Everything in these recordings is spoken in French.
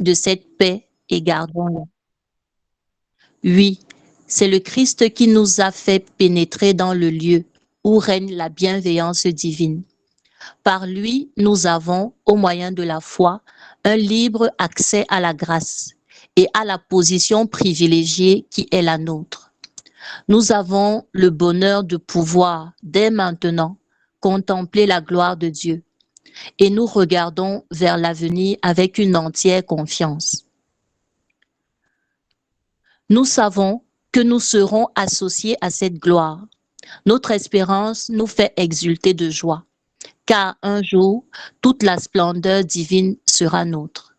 de cette paix et gardons-la. Oui, c'est le Christ qui nous a fait pénétrer dans le lieu où règne la bienveillance divine. Par lui, nous avons, au moyen de la foi, un libre accès à la grâce et à la position privilégiée qui est la nôtre. Nous avons le bonheur de pouvoir, dès maintenant, contempler la gloire de Dieu et nous regardons vers l'avenir avec une entière confiance. Nous savons que nous serons associés à cette gloire. Notre espérance nous fait exulter de joie, car un jour, toute la splendeur divine sera nôtre.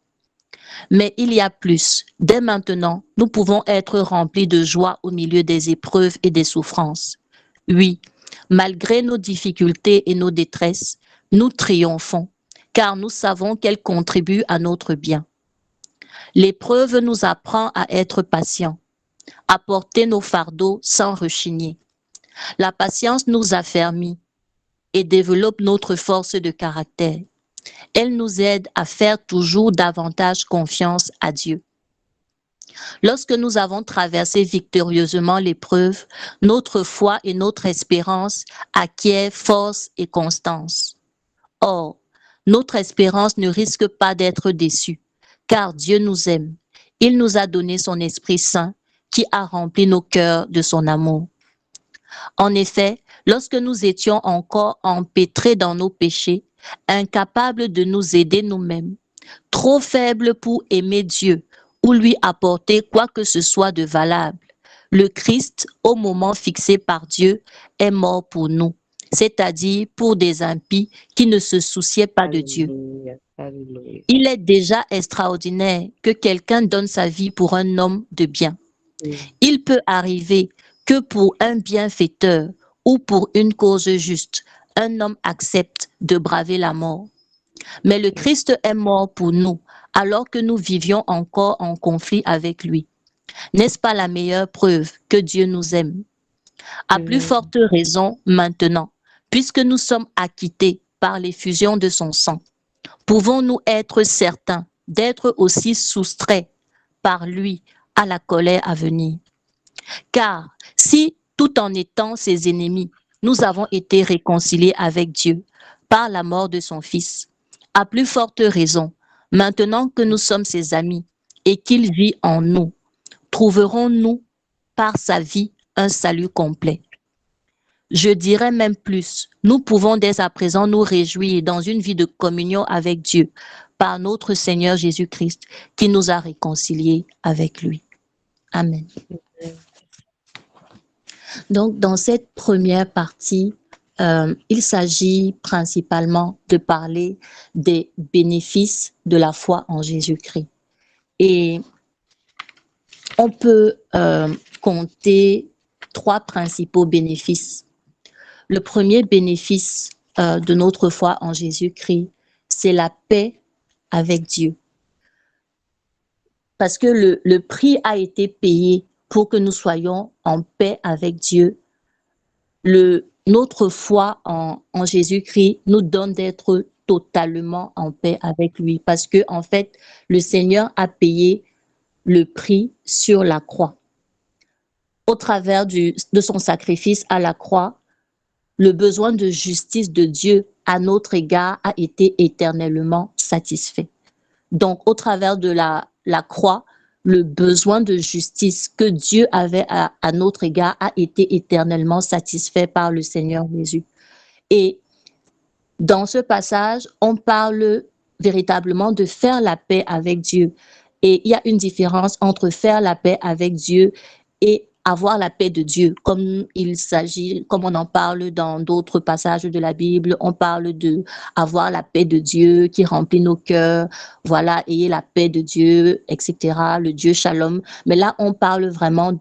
Mais il y a plus. Dès maintenant, nous pouvons être remplis de joie au milieu des épreuves et des souffrances. Oui, malgré nos difficultés et nos détresses, nous triomphons, car nous savons qu'elles contribuent à notre bien. L'épreuve nous apprend à être patients, à porter nos fardeaux sans rechigner. La patience nous affermit et développe notre force de caractère. Elle nous aide à faire toujours davantage confiance à Dieu. Lorsque nous avons traversé victorieusement l'épreuve, notre foi et notre espérance acquièrent force et constance. Or, notre espérance ne risque pas d'être déçue, car Dieu nous aime. Il nous a donné son Esprit Saint qui a rempli nos cœurs de son amour. En effet, lorsque nous étions encore empêtrés dans nos péchés, incapables de nous aider nous-mêmes, trop faibles pour aimer Dieu ou lui apporter quoi que ce soit de valable, le Christ, au moment fixé par Dieu, est mort pour nous, c'est-à-dire pour des impies qui ne se souciaient pas de Dieu. Alléluia. Alléluia. Il est déjà extraordinaire que quelqu'un donne sa vie pour un homme de bien. Il peut arriver que pour un bienfaiteur ou pour une cause juste, un homme accepte de braver la mort. Mais le Christ est mort pour nous, alors que nous vivions encore en conflit avec lui. N'est-ce pas la meilleure preuve que Dieu nous aime? À plus forte raison maintenant, puisque nous sommes acquittés par l'effusion de son sang, pouvons-nous être certains d'être aussi soustraits par lui à la colère à venir? Car si, tout en étant ses ennemis, nous avons été réconciliés avec Dieu par la mort de son Fils, à plus forte raison, maintenant que nous sommes ses amis et qu'il vit en nous, trouverons-nous par sa vie un salut complet. Je dirais même plus, nous pouvons dès à présent nous réjouir dans une vie de communion avec Dieu par notre Seigneur Jésus-Christ qui nous a réconciliés avec lui. Amen. Donc, dans cette première partie, il s'agit principalement de parler des bénéfices de la foi en Jésus-Christ. Et on peut compter 3 principaux bénéfices. Le premier bénéfice de notre foi en Jésus-Christ, c'est la paix avec Dieu. Parce que le prix a été payé pour que nous soyons en paix avec Dieu. Notre foi en Jésus-Christ nous donne d'être totalement en paix avec lui. Parce que, en fait, le Seigneur a payé le prix sur la croix. Au travers de son sacrifice à la croix, le besoin de justice de Dieu à notre égard a été éternellement satisfait. Donc, au travers de la croix, le besoin de justice que Dieu avait à notre égard a été éternellement satisfait par le Seigneur Jésus. Et dans ce passage, on parle véritablement de faire la paix avec Dieu. Et il y a une différence entre faire la paix avec Dieu et avoir la paix de Dieu, comme on en parle dans d'autres passages de la Bible, on parle de avoir la paix de Dieu qui remplit nos cœurs, voilà, ayez la paix de Dieu, etc., le Dieu Shalom. Mais là, on parle vraiment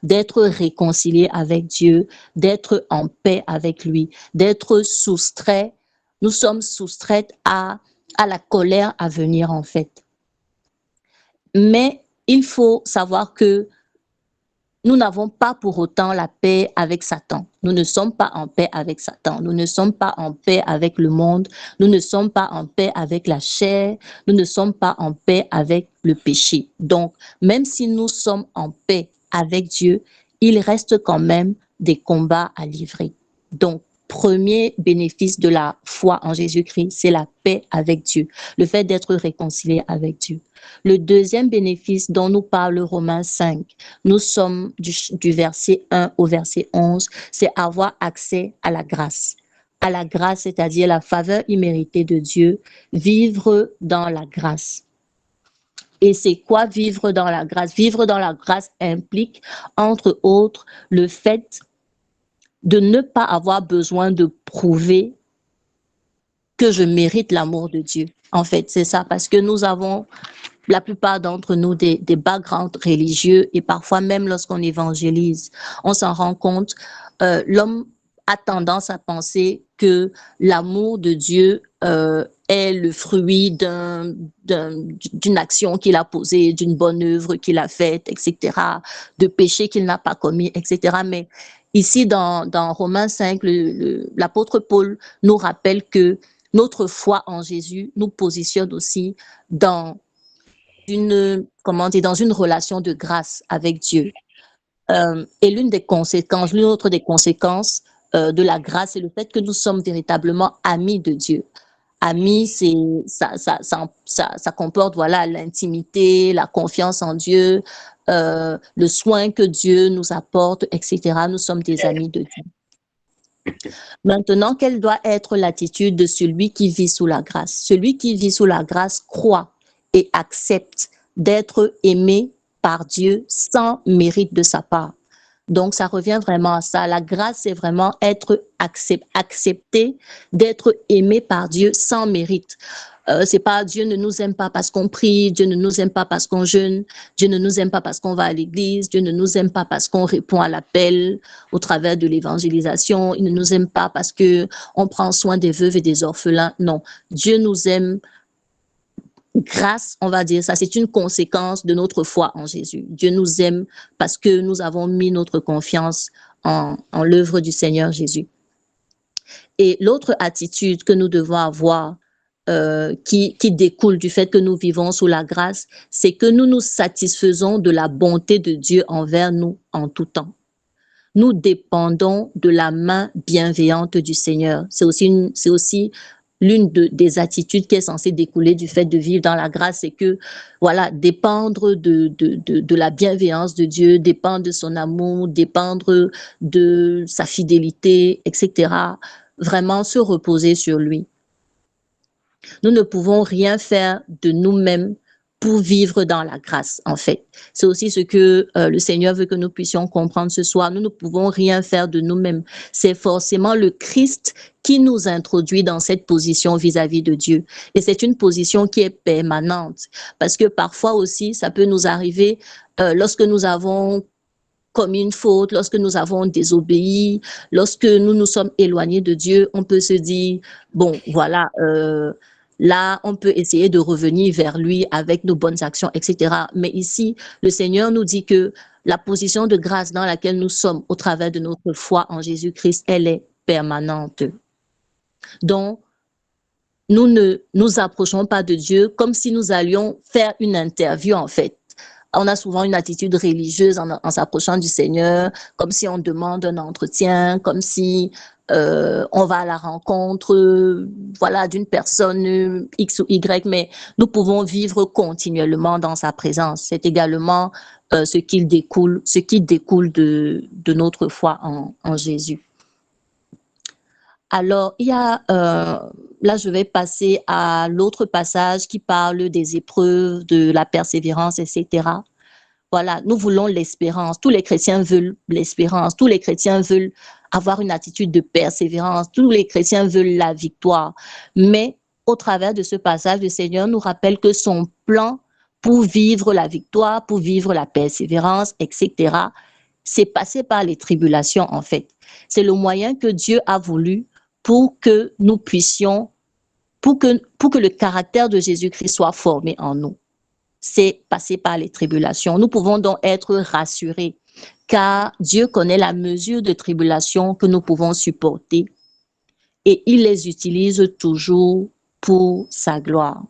d'être réconcilié avec Dieu, d'être en paix avec lui, d'être soustrait. Nous sommes soustraites à la colère à venir, en fait. Mais il faut savoir que nous n'avons pas pour autant la paix avec Satan. Nous ne sommes pas en paix avec Satan. Nous ne sommes pas en paix avec le monde. Nous ne sommes pas en paix avec la chair. Nous ne sommes pas en paix avec le péché. Donc, même si nous sommes en paix avec Dieu, il reste quand même des combats à livrer. Donc, premier bénéfice de la foi en Jésus-Christ, c'est la paix avec Dieu, le fait d'être réconcilié avec Dieu. Le deuxième bénéfice dont nous parle Romains 5, nous sommes du verset 1 au verset 11, c'est avoir accès à la grâce. À la grâce, c'est-à-dire la faveur imméritée de Dieu, vivre dans la grâce. Et c'est quoi vivre dans la grâce? Vivre dans la grâce implique, entre autres, le fait de ne pas avoir besoin de prouver que je mérite l'amour de Dieu. En fait, c'est ça, parce que nous avons, la plupart d'entre nous, des backgrounds religieux, et parfois même lorsqu'on évangélise, on s'en rend compte, l'homme a tendance à penser que l'amour de Dieu est le fruit d'une action qu'il a posée, d'une bonne œuvre qu'il a faite, etc., de péché qu'il n'a pas commis, etc. Mais ici, dans Romains 5, l'apôtre Paul nous rappelle que notre foi en Jésus nous positionne aussi dans dans une relation de grâce avec Dieu. Et l'une autre des conséquences de la grâce, c'est le fait que nous sommes véritablement amis de Dieu. Amis, ça comporte voilà l'intimité, la confiance en Dieu, le soin que Dieu nous apporte, etc. Nous sommes des amis de Dieu. Maintenant, quelle doit être l'attitude de celui qui vit sous la grâce? Celui qui vit sous la grâce croit et accepte d'être aimé par Dieu sans mérite de sa part. Donc, ça revient vraiment à ça. La grâce, c'est vraiment être accepté d'être aimé par Dieu sans mérite. C'est pas Dieu ne nous aime pas parce qu'on prie, Dieu ne nous aime pas parce qu'on jeûne, Dieu ne nous aime pas parce qu'on va à l'église, Dieu ne nous aime pas parce qu'on répond à l'appel au travers de l'évangélisation, il ne nous aime pas parce que on prend soin des veuves et des orphelins. Non, Dieu nous aime grâce, on va dire ça, c'est une conséquence de notre foi en Jésus. Dieu nous aime parce que nous avons mis notre confiance en l'œuvre du Seigneur Jésus. Et l'autre attitude que nous devons avoir, qui découle du fait que nous vivons sous la grâce, c'est que nous nous satisfaisons de la bonté de Dieu envers nous en tout temps. Nous dépendons de la main bienveillante du Seigneur. C'est aussi l'une des attitudes qui est censée découler du fait de vivre dans la grâce, c'est que, voilà, dépendre de la bienveillance de Dieu, dépendre de son amour, dépendre de sa fidélité, etc. Vraiment se reposer sur lui. Nous ne pouvons rien faire de nous-mêmes pour vivre dans la grâce, en fait. C'est aussi ce que le Seigneur veut que nous puissions comprendre ce soir. Nous ne pouvons rien faire de nous-mêmes. C'est forcément le Christ qui nous introduit dans cette position vis-à-vis de Dieu. Et c'est une position qui est permanente. Parce que parfois aussi, ça peut nous arriver lorsque nous avons commis une faute, lorsque nous avons désobéi, lorsque nous nous sommes éloignés de Dieu, on peut se dire, bon, voilà, là, on peut essayer de revenir vers lui avec nos bonnes actions, etc. Mais ici, le Seigneur nous dit que la position de grâce dans laquelle nous sommes au travers de notre foi en Jésus-Christ, elle est permanente. Donc, nous ne nous approchons pas de Dieu comme si nous allions faire une interview, en fait. On a souvent une attitude religieuse en s'approchant du Seigneur, comme si on demande un entretien, comme si on va à la rencontre, voilà, d'une personne X ou Y, mais nous pouvons vivre continuellement dans sa présence. C'est également ce qui découle de notre foi en Jésus. Alors, il y a, là, je vais passer à l'autre passage qui parle des épreuves, de la persévérance, etc. Voilà, nous voulons l'espérance. Tous les chrétiens veulent l'espérance. Tous les chrétiens veulent avoir une attitude de persévérance. Tous les chrétiens veulent la victoire. Mais au travers de ce passage, le Seigneur nous rappelle que son plan pour vivre la victoire, pour vivre la persévérance, etc., c'est passer par les tribulations, en fait. C'est le moyen que Dieu a voulu pour que nous puissions, pour que le caractère de Jésus-Christ soit formé en nous. C'est passer par les tribulations. Nous pouvons donc être rassurés car Dieu connaît la mesure de tribulation que nous pouvons supporter et il les utilise toujours pour sa gloire.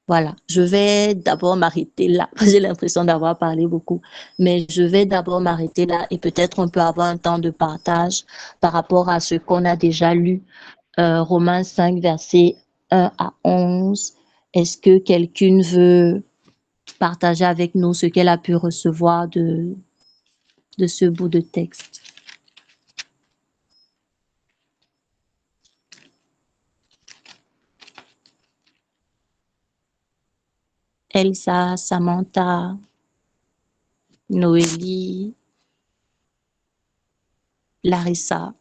Voilà, je vais d'abord m'arrêter là. J'ai l'impression d'avoir parlé beaucoup, mais je vais d'abord m'arrêter là et peut-être on peut avoir un temps de partage par rapport à ce qu'on a déjà lu, Romains 5, versets 1 à 11. Est-ce que quelqu'un veut partager avec nous ce qu'elle a pu recevoir de ce bout de texte? Elsa, Samantha, Noélie, Larissa.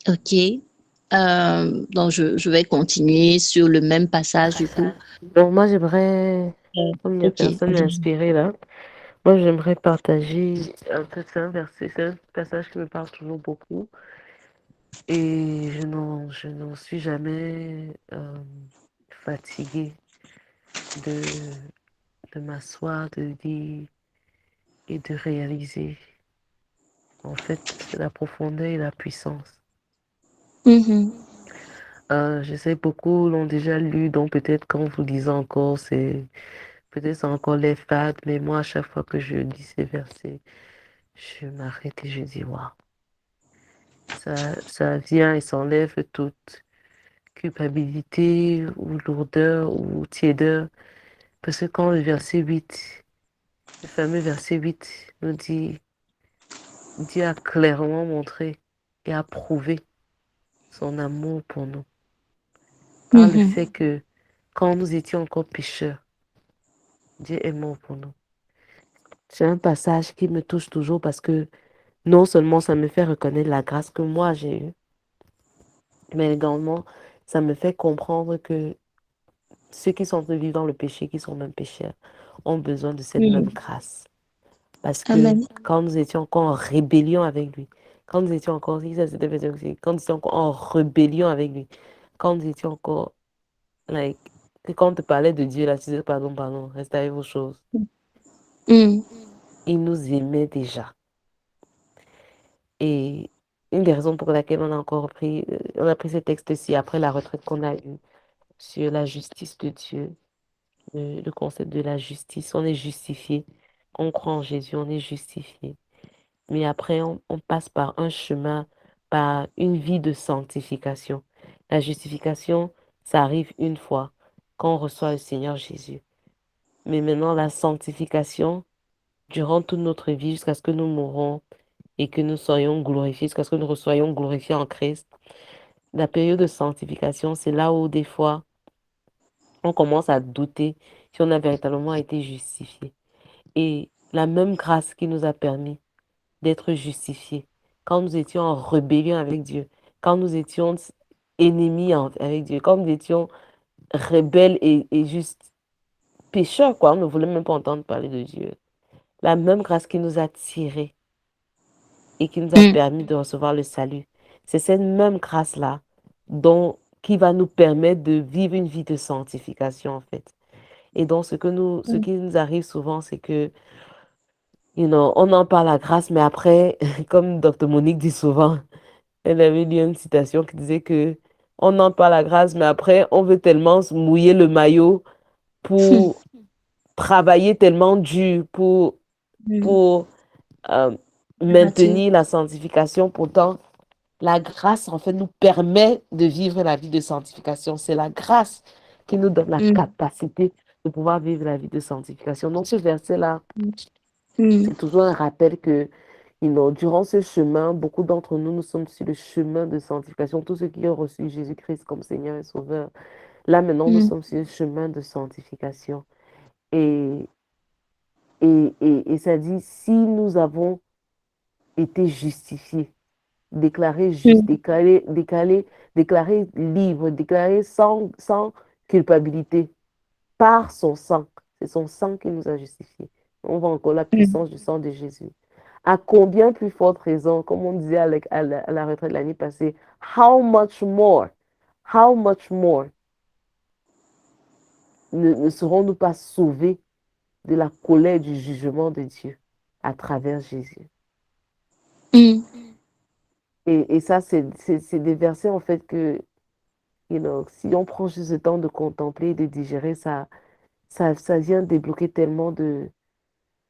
OK. Donc, je vais continuer sur le même passage du coup. Donc, moi, j'aimerais, comme il y a OK. personne inspiré là, moi, j'aimerais partager un peu, c'est un verset, c'est un passage qui me parle toujours beaucoup. Et je n'en suis jamais fatiguée de, de m'asseoir, de dire et de réaliser. En fait, la profondeur et la puissance. Mhm. Je sais beaucoup l'ont déjà lu, donc peut-être quand vous lisez encore, peut-être c'est encore les fades, mais moi, à chaque fois que je lis ces versets, je m'arrête et je dis, waouh, ça vient et s'enlève toute culpabilité ou lourdeur ou tiédeur. Parce que quand le verset 8, le fameux verset 8 nous dit, Dieu a clairement montré et a prouvé son amour pour nous par le Mhm. fait que quand nous étions encore pécheurs, Dieu est mort pour nous. C'est un passage qui me touche toujours parce que non seulement ça me fait reconnaître la grâce que moi j'ai eue, mais également ça me fait comprendre que ceux qui sont en train de vivre dans le péché, qui sont même pécheurs, ont besoin de cette même Mhm. grâce. Parce que Amen. quand nous étions encore en rébellion avec lui, quand nous étions encore, quand nous étions encore en rébellion avec lui, quand nous étions encore, like, que quand on te parlait de Dieu, là, tu disais, pardon, pardon, restez avec vos choses. Mhm. Il nous aimait déjà. Et une des raisons pour laquelle on a pris ce texte-ci après la retraite qu'on a eue sur la justice de Dieu, le concept de la justice, on est justifié. On croit en Jésus, on est justifié. Mais après, on passe par un chemin, par une vie de sanctification. La justification, ça arrive une fois, quand on reçoit le Seigneur Jésus. Mais maintenant, la sanctification, durant toute notre vie, jusqu'à ce que nous mourons et que nous soyons glorifiés, jusqu'à ce que nous soyons glorifiés en Christ, la période de sanctification, c'est là où des fois, on commence à douter si on a véritablement été justifié. Et la même grâce qui nous a permis d'être justifiés. Quand nous étions en rébellion avec Dieu, quand nous étions ennemis avec Dieu, quand nous étions rebelles et juste pécheurs, quoi, on ne voulait même pas entendre parler de Dieu. La même grâce qui nous a tirés et qui nous a Mhm. permis de recevoir le salut, c'est cette même grâce-là qui va nous permettre de vivre une vie de sanctification, en fait. Et donc, ce qui nous arrive souvent, c'est que, on en parle à grâce, mais après, comme Dr. Monique dit souvent, elle avait lu une citation qui disait que on n'en parle à grâce, mais après, on veut tellement se mouiller le maillot pour travailler tellement dur Mhm. pour euh, Nature. maintenir la sanctification. Pourtant, la grâce, en fait, nous permet de vivre la vie de sanctification. C'est la grâce qui nous donne la Mhm. capacité de pouvoir vivre la vie de sanctification. Donc, ce verset-là, Mhm. c'est toujours un rappel que, durant ce chemin, beaucoup d'entre nous, nous sommes sur le chemin de sanctification. Tous ceux qui ont reçu Jésus-Christ comme Seigneur et Sauveur, là maintenant, nous Mhm. sommes sur le chemin de sanctification. Et, et ça dit, si nous avons été justifiés, déclarés justes, Mhm. déclarés libres, déclarés sans culpabilité par son sang. C'est son sang qui nous a justifiés. On voit encore la Mhm. puissance du sang de Jésus. À combien plus forte raison, comme on disait à la retraite l'année passée, how much more ne serons-nous pas sauvés de la colère du jugement de Dieu à travers Jésus? Mm. Et ça, c'est des versets, en fait, que, si on prend juste le temps de contempler et de digérer, ça vient débloquer tellement de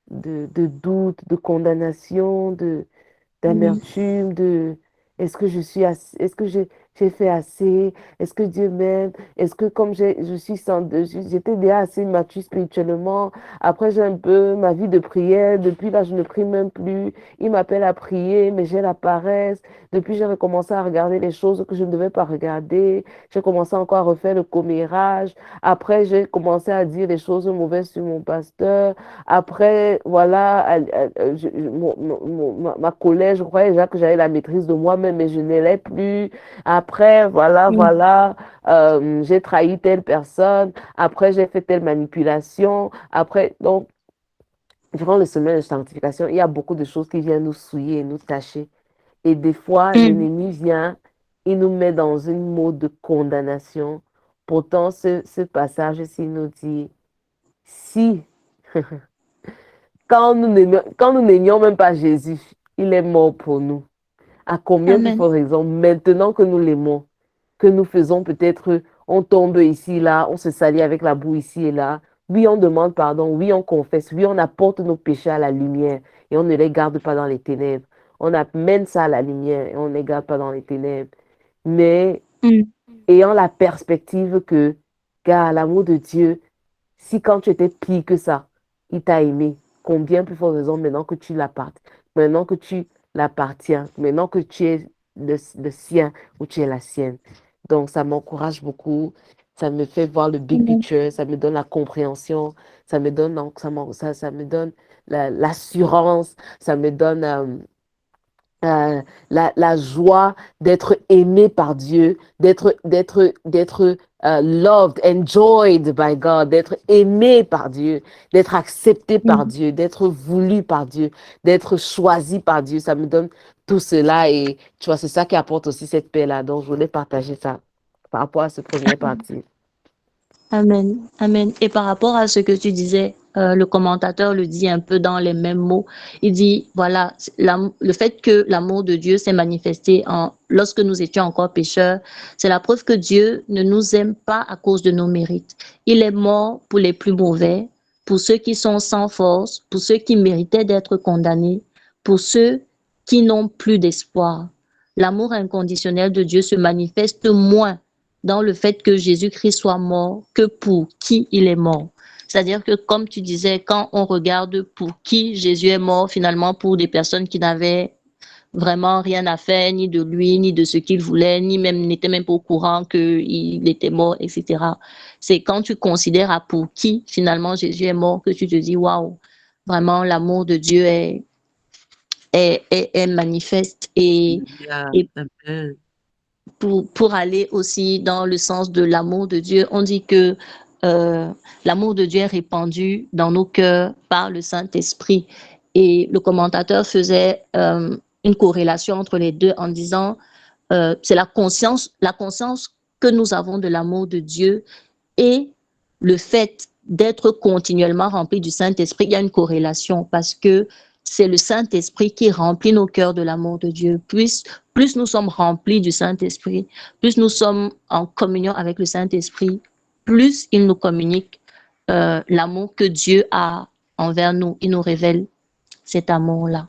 doutes, de condamnation, Mm. d'amertume, de est-ce que j'ai fait assez? Est-ce que Dieu m'aime? Est-ce que comme j'étais déjà assez mature spirituellement, après j'ai un peu ma vie de prière, depuis là je ne prie même plus, il m'appelle à prier, mais j'ai la paresse, depuis j'ai recommencé à regarder les choses que je ne devais pas regarder, j'ai commencé encore à refaire le commérage, après j'ai commencé à dire les choses mauvaises sur mon pasteur, après, voilà, ma collège, je croyais déjà que j'avais la maîtrise de moi-même, mais je ne l'ai plus. Après, Mm. j'ai trahi telle personne. Après, j'ai fait telle manipulation. Après, donc, durant le semaine de sanctification, il y a beaucoup de choses qui viennent nous souiller et nous tâcher. Et des fois, Mm. l'ennemi vient, il nous met dans une mode de condamnation. Pourtant, ce passage-ci nous dit, si quand nous n'aimions même pas Jésus, il est mort pour nous. À combien plus Amen. forte raison, maintenant que nous l'aimons, que nous faisons peut-être, on tombe ici, là, on se salit avec la boue ici et là. Oui, on demande pardon, oui, on confesse, oui, on apporte nos péchés à la lumière et on ne les garde pas dans les ténèbres. On amène ça à la lumière et on ne les garde pas dans les ténèbres. Mais Mm. ayant la perspective que, car l'amour de Dieu, si quand tu étais pire que ça, il t'a aimé, combien plus forte raison maintenant que tu l'appartiens, maintenant que tu l'appartiens, maintenant que tu es le sien ou tu es la sienne. Donc ça m'encourage beaucoup, ça me fait voir le big Amen. picture, ça me donne la compréhension, ça me donne, donc, ça me donne l'assurance, ça me donne la joie d'être aimé par Dieu, d'être loved, enjoyed by God, d'être aimé par Dieu, d'être accepté par Mm. Dieu, d'être voulu par Dieu, d'être choisi par Dieu. Ça me donne tout cela et tu vois, c'est ça qui apporte aussi cette paix-là. Donc, je voulais partager ça par rapport à ce premier parti. Amen, amen. Et par rapport à ce que tu disais, le commentateur le dit un peu dans les mêmes mots. Il dit, voilà, le fait que l'amour de Dieu s'est manifesté lorsque nous étions encore pécheurs, c'est la preuve que Dieu ne nous aime pas à cause de nos mérites. Il est mort pour les plus mauvais, pour ceux qui sont sans force, pour ceux qui méritaient d'être condamnés, pour ceux qui n'ont plus d'espoir. L'amour inconditionnel de Dieu se manifeste moins dans le fait que Jésus-Christ soit mort que pour qui il est mort. C'est-à-dire que, comme tu disais, quand on regarde pour qui Jésus est mort, finalement, pour des personnes qui n'avaient vraiment rien à faire, ni de lui, ni de ce qu'il voulait, ni même n'étaient même pas au courant qu'il était mort, etc. C'est quand tu considères à pour qui, finalement, Jésus est mort, que tu te dis, waouh, vraiment, l'amour de Dieu est manifeste. Yeah, Et amen. pour aller aussi dans le sens de l'amour de Dieu, on dit que euh, l'amour de Dieu est répandu dans nos cœurs par le Saint-Esprit. Et le commentateur faisait une corrélation entre les deux en disant, c'est la conscience que nous avons de l'amour de Dieu et le fait d'être continuellement rempli du Saint-Esprit. Il y a une corrélation parce que c'est le Saint-Esprit qui remplit nos cœurs de l'amour de Dieu. Plus nous sommes remplis du Saint-Esprit, plus nous sommes en communion avec le Saint-Esprit, plus il nous communique l'amour que Dieu a envers nous. Il nous révèle cet amour-là.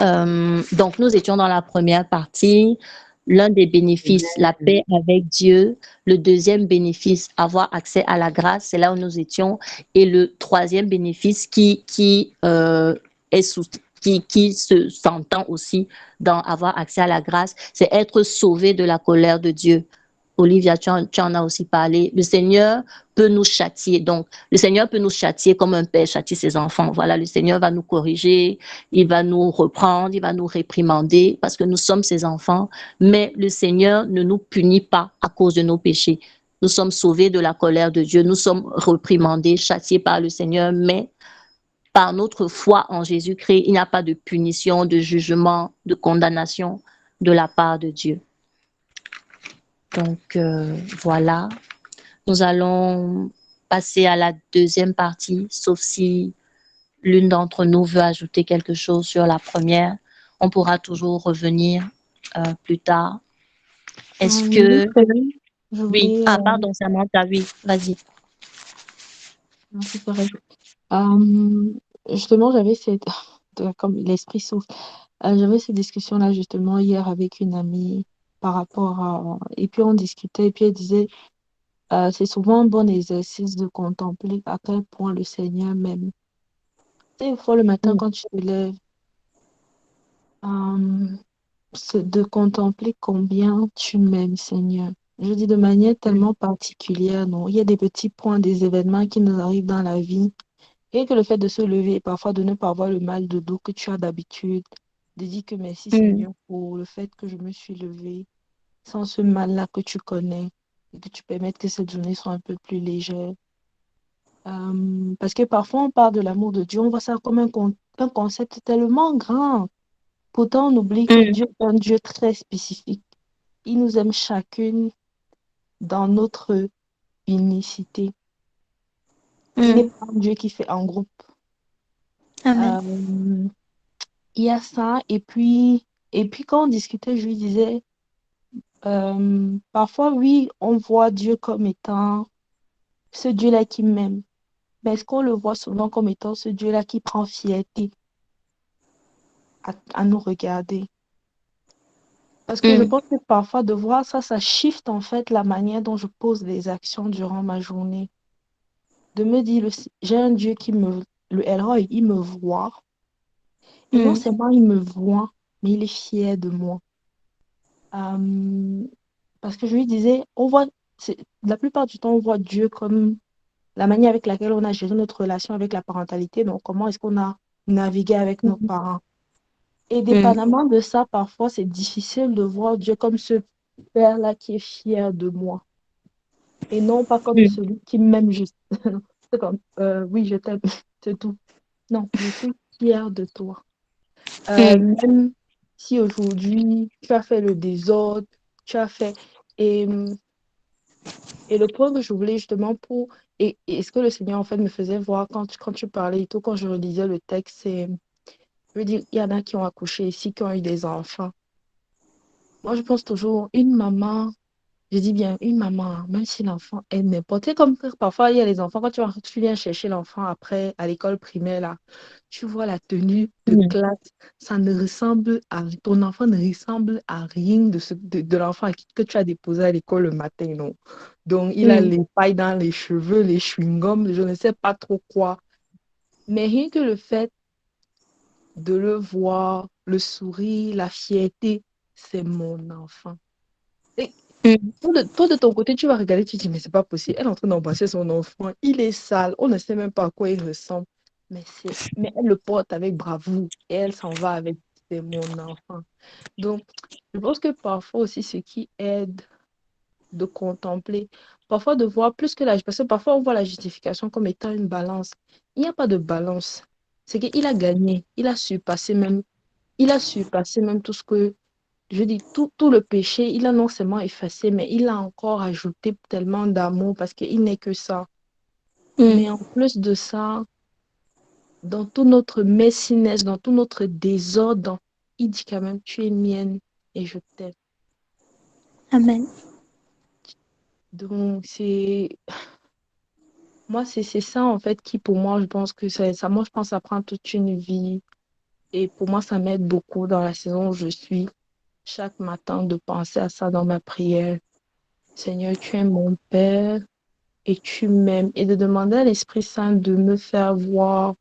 Donc, nous étions dans la première partie. L'un des bénéfices, la paix avec Dieu. Le deuxième bénéfice, avoir accès à la grâce, c'est là où nous étions. Et le troisième bénéfice est qui s'entend aussi dans avoir accès à la grâce, c'est être sauvé de la colère de Dieu. Olivia, tu en as aussi parlé. Le Seigneur peut nous châtier. Donc, le Seigneur peut nous châtier comme un père châtie ses enfants. Voilà, le Seigneur va nous corriger, il va nous reprendre, il va nous réprimander parce que nous sommes ses enfants. Mais le Seigneur ne nous punit pas à cause de nos péchés. Nous sommes sauvés de la colère de Dieu, nous sommes reprimandés, châtiés par le Seigneur, mais par notre foi en Jésus-Christ, il n'y a pas de punition, de jugement, de condamnation de la part de Dieu. Donc, voilà. Nous allons passer à la deuxième partie, sauf si l'une d'entre nous veut ajouter quelque chose sur la première. On pourra toujours revenir plus tard. Est-ce Oui, que... Frédéric, je Oui. voulais, Ah, pardon, Samantha, oui, vas-y. merci Frédéric. Euh, Justement, j'avais cette, comme l'esprit souffle, j'avais cette discussion-là justement hier avec une amie par rapport à, et puis on discutait, et puis elle disait, c'est souvent un bon exercice de contempler à quel point le Seigneur m'aime. Tu sais, une fois le matin Mm, quand tu te lèves, euh, c'est de contempler combien tu m'aimes, Seigneur. Je dis de manière mm, tellement particulière, non? Il y a des petits points, des événements qui nous arrivent dans la vie. Et que le fait de se lever et parfois de ne pas avoir le mal de dos que tu as d'habitude, de dire que merci mm, Seigneur pour le fait que je me suis levée sans ce mal-là que tu connais et que tu permettes que cette journée soit un peu plus légère. Parce que parfois on parle de l'amour de Dieu, on voit ça comme un concept tellement grand. Pourtant, on oublie que mm, Dieu est un Dieu très spécifique. Il nous aime chacune dans notre unicité. Il n'est mm. pas un Dieu qui fait en groupe. Amen. Euh, il y a ça, et puis quand on discutait, je lui disais, parfois, oui, on voit Dieu comme étant ce Dieu-là qui m'aime. Mais est-ce qu'on le voit souvent comme étant ce Dieu-là qui prend fierté à nous regarder? Parce que je Mm, pense que parfois, de voir ça, ça shift en fait la manière dont je pose des actions durant ma journée. De me dire, j'ai un Dieu le Elroy, il me voit. Et non mm, seulement il me voit, mais il est fier de moi. Euh, Parce que je lui disais, la plupart du temps, on voit Dieu comme la manière avec laquelle on a géré notre relation avec la parentalité. Donc, comment est-ce qu'on a navigué avec nos mm, parents. Et mm, dépendamment de ça, parfois, c'est difficile de voir Dieu comme ce père-là qui est fier de moi. Et non pas comme mm, celui qui m'aime juste. C'est comme, oui, je t'aime, c'est tout. Non, je suis fière de toi. mm, Même si aujourd'hui, tu as fait le désordre, tu as fait... Et Et le point que je voulais justement et ce que le Seigneur en fait me faisait voir quand tu parlais et tout, quand je relisais le texte, c'est, je veux dire, il y en a qui ont accouché ici, qui ont eu des enfants. Moi, je pense toujours, une maman, je dis bien une maman, même si l'enfant est n'importe, tu sais, comme parfois il y a les enfants, quand tu viens chercher l'enfant après à l'école primaire, là, tu vois la tenue de mm, classe, ça ne ressemble à, ton enfant ne ressemble à rien de l'enfant que tu as déposé à l'école le matin, non. Donc, il a mm, les pailles dans les cheveux, les chewing-gums, je ne sais pas trop quoi. Mais rien que le fait de le voir, le sourire, la fierté, c'est mon enfant. Et mm, toi, de ton côté, tu vas regarder, tu te dis, mais c'est pas possible. Elle est en train d'embrasser son enfant. Il est sale. On ne sait même pas à quoi il ressemble. Mais elle le porte avec bravoure. Et elle s'en va avec, c'est mon enfant. Donc, je pense que parfois aussi, ce qui aide de contempler, parfois de voir plus que parce que parfois on voit la justification comme étant une balance. Il n'y a pas de balance. C'est qu'il a gagné. Il a surpassé même tout ce que je dis, tout le péché, il a non seulement effacé, mais il a encore ajouté tellement d'amour parce qu'il n'est que ça. mm. Mais en plus de ça, dans tout notre messiness, dans tout notre désordre, il dit quand même, tu es mienne et je t'aime. Amen. Donc, c'est ça en fait qui, pour moi, je pense que moi, je pense que ça prend toute une vie. Et pour moi, ça m'aide beaucoup dans la saison où je suis, chaque matin, de penser à ça dans ma prière. Seigneur, tu es mon Père. Et tu m'aimes et de demander à l'Esprit Saint de me faire voir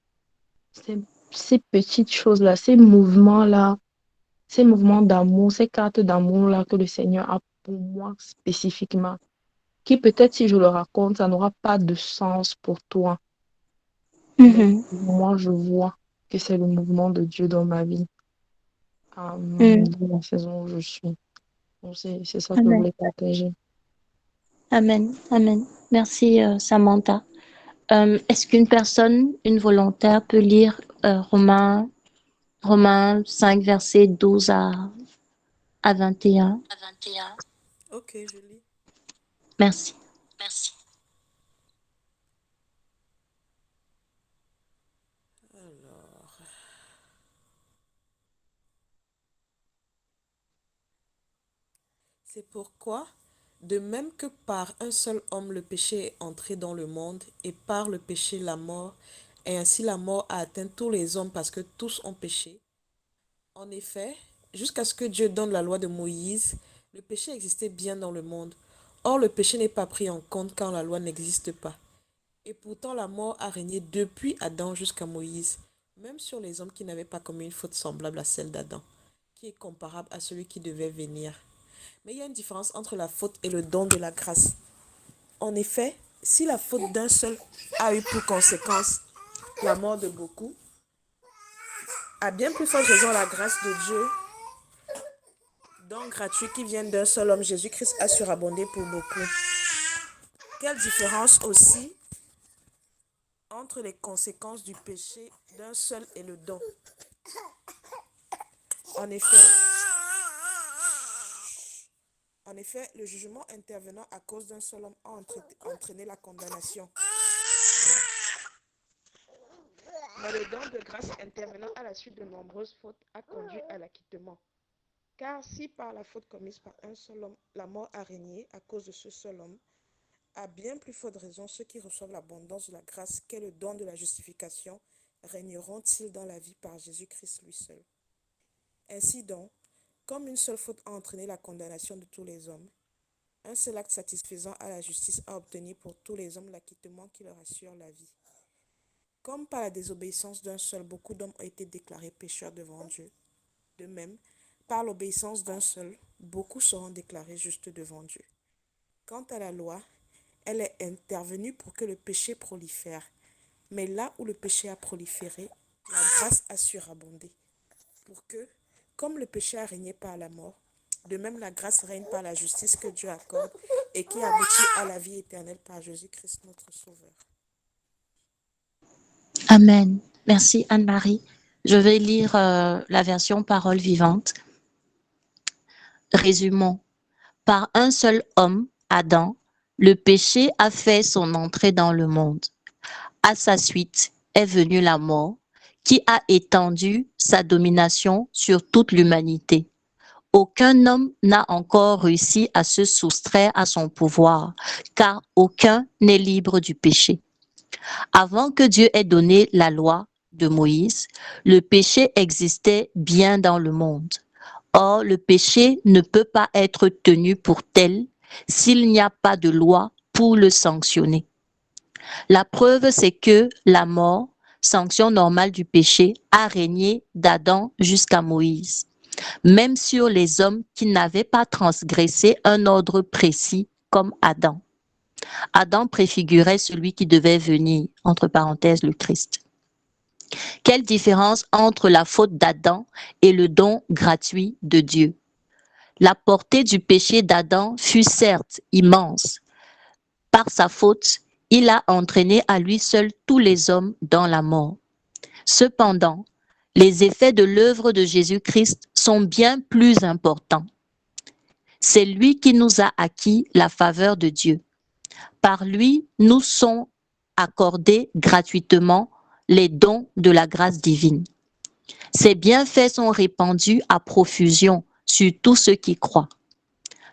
ces, ces petites choses-là, ces mouvements d'amour, ces cartes d'amour-là que le Seigneur a pour moi spécifiquement, qui peut-être si je le raconte, ça n'aura pas de sens pour toi, mais Mhm, pour moi, je vois que c'est le mouvement de Dieu dans ma vie, mm. dans la saison où je suis. Donc, c'est ça que je Amen. voulais partager. Amen. Amen. Merci, Samantha. Est-ce qu'une personne, une volontaire, peut lire Romains 5, versets 12 à 21? Ok, je lis. Merci. Alors, c'est pourquoi, de même que par un seul homme le péché est entré dans le monde, et par le péché la mort, et ainsi la mort a atteint tous les hommes parce que tous ont péché. En effet, jusqu'à ce que Dieu donne la loi de Moïse, le péché existait bien dans le monde. Or, le péché n'est pas pris en compte quand la loi n'existe pas. Et pourtant, la mort a régné depuis Adam jusqu'à Moïse, même sur les hommes qui n'avaient pas commis une faute semblable à celle d'Adam, qui est comparable à celui qui devait venir. Mais il y a une différence entre la faute et le don de la grâce. En effet, si la faute d'un seul a eu pour conséquence la mort de beaucoup, à bien plus forte raison, la grâce de Dieu, don gratuit qui vient d'un seul homme, Jésus-Christ, a surabondé pour beaucoup. Quelle différence aussi entre les conséquences du péché d'un seul et le don. En effet, le jugement intervenant à cause d'un seul homme a entraîné la condamnation. Mais le don de grâce intervenant à la suite de nombreuses fautes a conduit à l'acquittement. Car si par la faute commise par un seul homme, la mort a régné à cause de ce seul homme, à bien plus forte raison, ceux qui reçoivent l'abondance de la grâce qu'est le don de la justification régneront-ils dans la vie par Jésus-Christ lui seul. Ainsi donc, comme une seule faute a entraîné la condamnation de tous les hommes, un seul acte satisfaisant à la justice a obtenu pour tous les hommes l'acquittement qui leur assure la vie. Comme par la désobéissance d'un seul, beaucoup d'hommes ont été déclarés pécheurs devant Dieu. De même, par l'obéissance d'un seul, beaucoup seront déclarés justes devant Dieu. Quant à la loi, elle est intervenue pour que le péché prolifère. Mais là où le péché a proliféré, la grâce a surabondé. Pour que, comme le péché a régné par la mort, de même la grâce règne par la justice que Dieu accorde et qui aboutit à la vie éternelle par Jésus-Christ notre Sauveur. Amen. Merci Anne-Marie. Je vais lire la version parole vivante. Résumons. Par un seul homme, Adam, le péché a fait son entrée dans le monde. À sa suite est venue la mort, qui a étendu sa domination sur toute l'humanité. Aucun homme n'a encore réussi à se soustraire à son pouvoir, car aucun n'est libre du péché. Avant que Dieu ait donné la loi de Moïse, le péché existait bien dans le monde. Or, le péché ne peut pas être tenu pour tel s'il n'y a pas de loi pour le sanctionner. La preuve, c'est que la mort, sanction normale du péché, a régné d'Adam jusqu'à Moïse, même sur les hommes qui n'avaient pas transgressé un ordre précis comme Adam. Adam préfigurait celui qui devait venir, entre parenthèses, le Christ. Quelle différence entre la faute d'Adam et le don gratuit de Dieu? La portée du péché d'Adam fut certes immense. Par sa faute, il a entraîné à lui seul tous les hommes dans la mort. Cependant, les effets de l'œuvre de Jésus-Christ sont bien plus importants. C'est lui qui nous a acquis la faveur de Dieu. Par lui, nous sont accordés gratuitement les dons de la grâce divine. Ses bienfaits sont répandus à profusion sur tous ceux qui croient.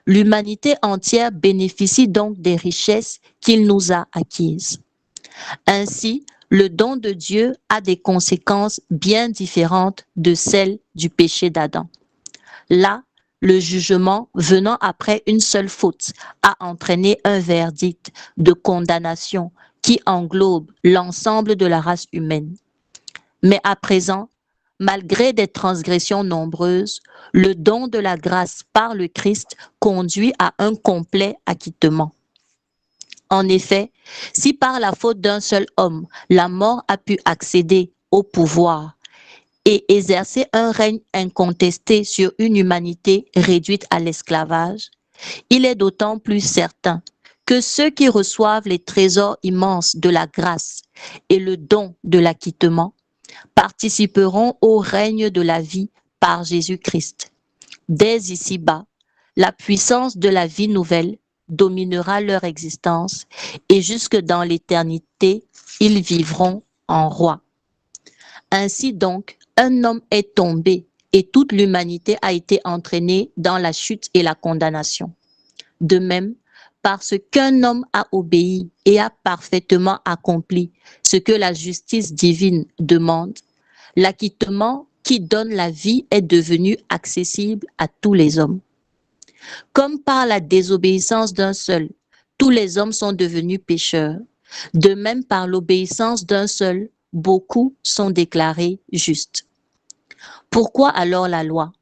L'humanité entière bénéficie donc des richesses qu'il nous a acquises. Ainsi, le don de Dieu a des conséquences bien différentes de celles du péché d'Adam. Là, le jugement venant après une seule faute a entraîné un verdict de condamnation qui englobe l'ensemble de la race humaine. Mais à présent, malgré des transgressions nombreuses, le don de la grâce par le Christ conduit à un complet acquittement. En effet, si par la faute d'un seul homme, la mort a pu accéder au pouvoir et exercer un règne incontesté sur une humanité réduite à l'esclavage, il est d'autant plus certain que ceux qui reçoivent les trésors immenses de la grâce et le don de l'acquittement participeront au règne de la vie par Jésus-Christ. Dès ici-bas, la puissance de la vie nouvelle dominera leur existence et jusque dans l'éternité, ils vivront en roi. Ainsi donc, un homme est tombé et toute l'humanité a été entraînée dans la chute et la condamnation. De même, parce qu'un homme a obéi et a parfaitement accompli ce que la justice divine demande, l'acquittement qui donne la vie est devenu accessible à tous les hommes. Comme par la désobéissance d'un seul, tous les hommes sont devenus pécheurs, de même par l'obéissance d'un seul, beaucoup sont déclarés justes. Pourquoi alors la loi?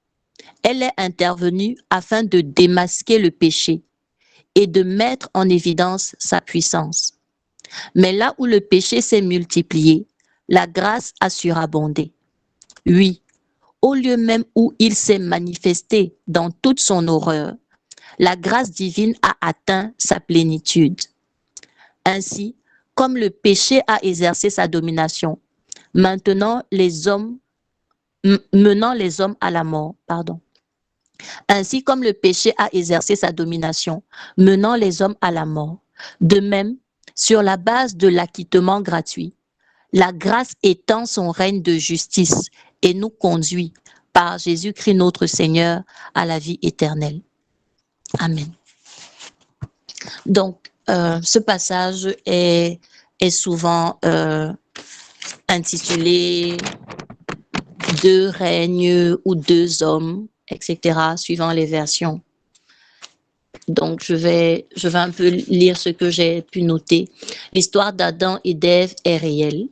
Elle est intervenue afin de démasquer le péché et de mettre en évidence sa puissance. Mais là où le péché s'est multiplié, la grâce a surabondé. Oui, au lieu même où il s'est manifesté dans toute son horreur, la grâce divine a atteint sa plénitude. Ainsi, comme le péché a exercé sa domination, menant les hommes à la mort, Ainsi comme le péché a exercé sa domination, menant les hommes à la mort, de même, sur la base de l'acquittement gratuit, la grâce étend son règne de justice et nous conduit par Jésus-Christ notre Seigneur à la vie éternelle. Amen. Donc, ce passage est souvent intitulé « Deux règnes » ou « Deux hommes », etc., suivant les versions. Donc, je vais un peu lire ce que j'ai pu noter. L'histoire d'Adam et d'Ève est réelle.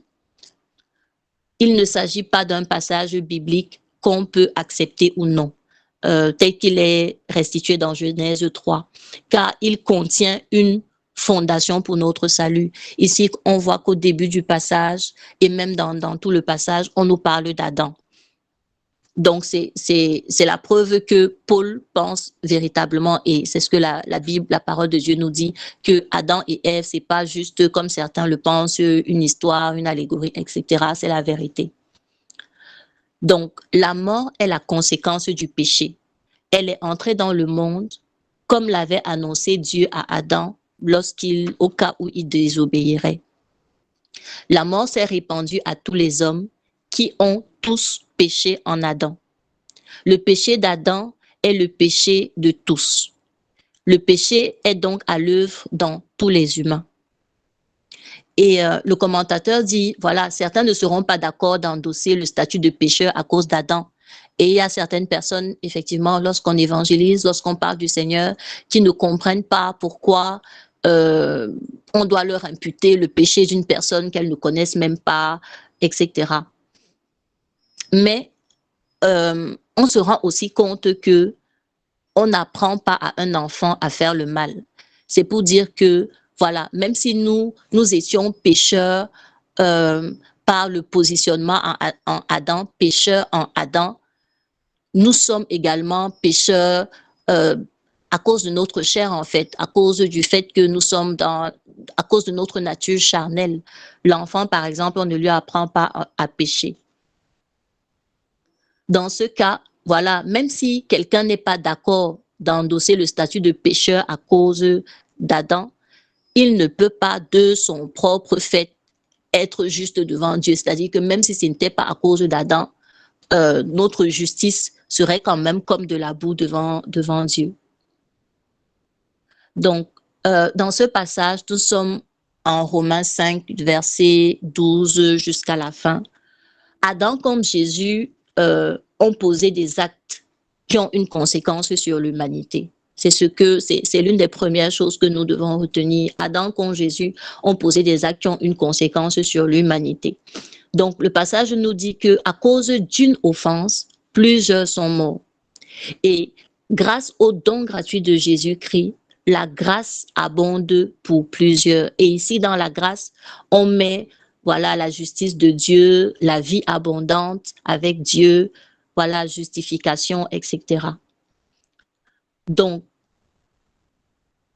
Il ne s'agit pas d'un passage biblique qu'on peut accepter ou non, tel qu'il est restitué dans Genèse 3, car il contient une fondation pour notre salut. Ici, on voit qu'au début du passage, et même dans tout le passage, on nous parle d'Adam. Donc, c'est la preuve que Paul pense véritablement, et c'est ce que la Bible, la parole de Dieu nous dit, que Adam et Ève, c'est pas juste comme certains le pensent, une histoire, une allégorie, etc. C'est la vérité. Donc, la mort est la conséquence du péché. Elle est entrée dans le monde comme l'avait annoncé Dieu à Adam au cas où il désobéirait. La mort s'est répandue à tous les hommes qui ont tous péché en Adam. Le péché d'Adam est le péché de tous. Le péché est donc à l'œuvre dans tous les humains. Et le commentateur dit, voilà, certains ne seront pas d'accord d'endosser le statut de pécheur à cause d'Adam. Et il y a certaines personnes, effectivement, lorsqu'on évangélise, lorsqu'on parle du Seigneur, qui ne comprennent pas pourquoi on doit leur imputer le péché d'une personne qu'elles ne connaissent même pas, etc. Mais on se rend aussi compte que on n'apprend pas à un enfant à faire le mal. C'est pour dire que, voilà, même si nous étions pécheurs par le positionnement en Adam, pécheurs en Adam, nous sommes également pécheurs à cause de notre chair, en fait, à cause du fait que nous sommes à cause de notre nature charnelle. L'enfant, par exemple, on ne lui apprend pas à pécher. Dans ce cas, voilà, même si quelqu'un n'est pas d'accord d'endosser le statut de pécheur à cause d'Adam, il ne peut pas de son propre fait être juste devant Dieu. C'est-à-dire que même si ce n'était pas à cause d'Adam, notre justice serait quand même comme de la boue devant Dieu. Donc, dans ce passage, nous sommes en Romains 5, verset 12 jusqu'à la fin. Adam comme Jésus ont posé des actes qui ont une conséquence sur l'humanité. C'est l'une des premières choses que nous devons retenir. Adam comme Jésus ont posé des actes qui ont une conséquence sur l'humanité. Donc, le passage nous dit que à cause d'une offense, plusieurs sont morts. Et grâce au don gratuit de Jésus-Christ, la grâce abonde pour plusieurs. Et ici, dans la grâce, on met, voilà, la justice de Dieu, la vie abondante avec Dieu, voilà, justification, etc. Donc,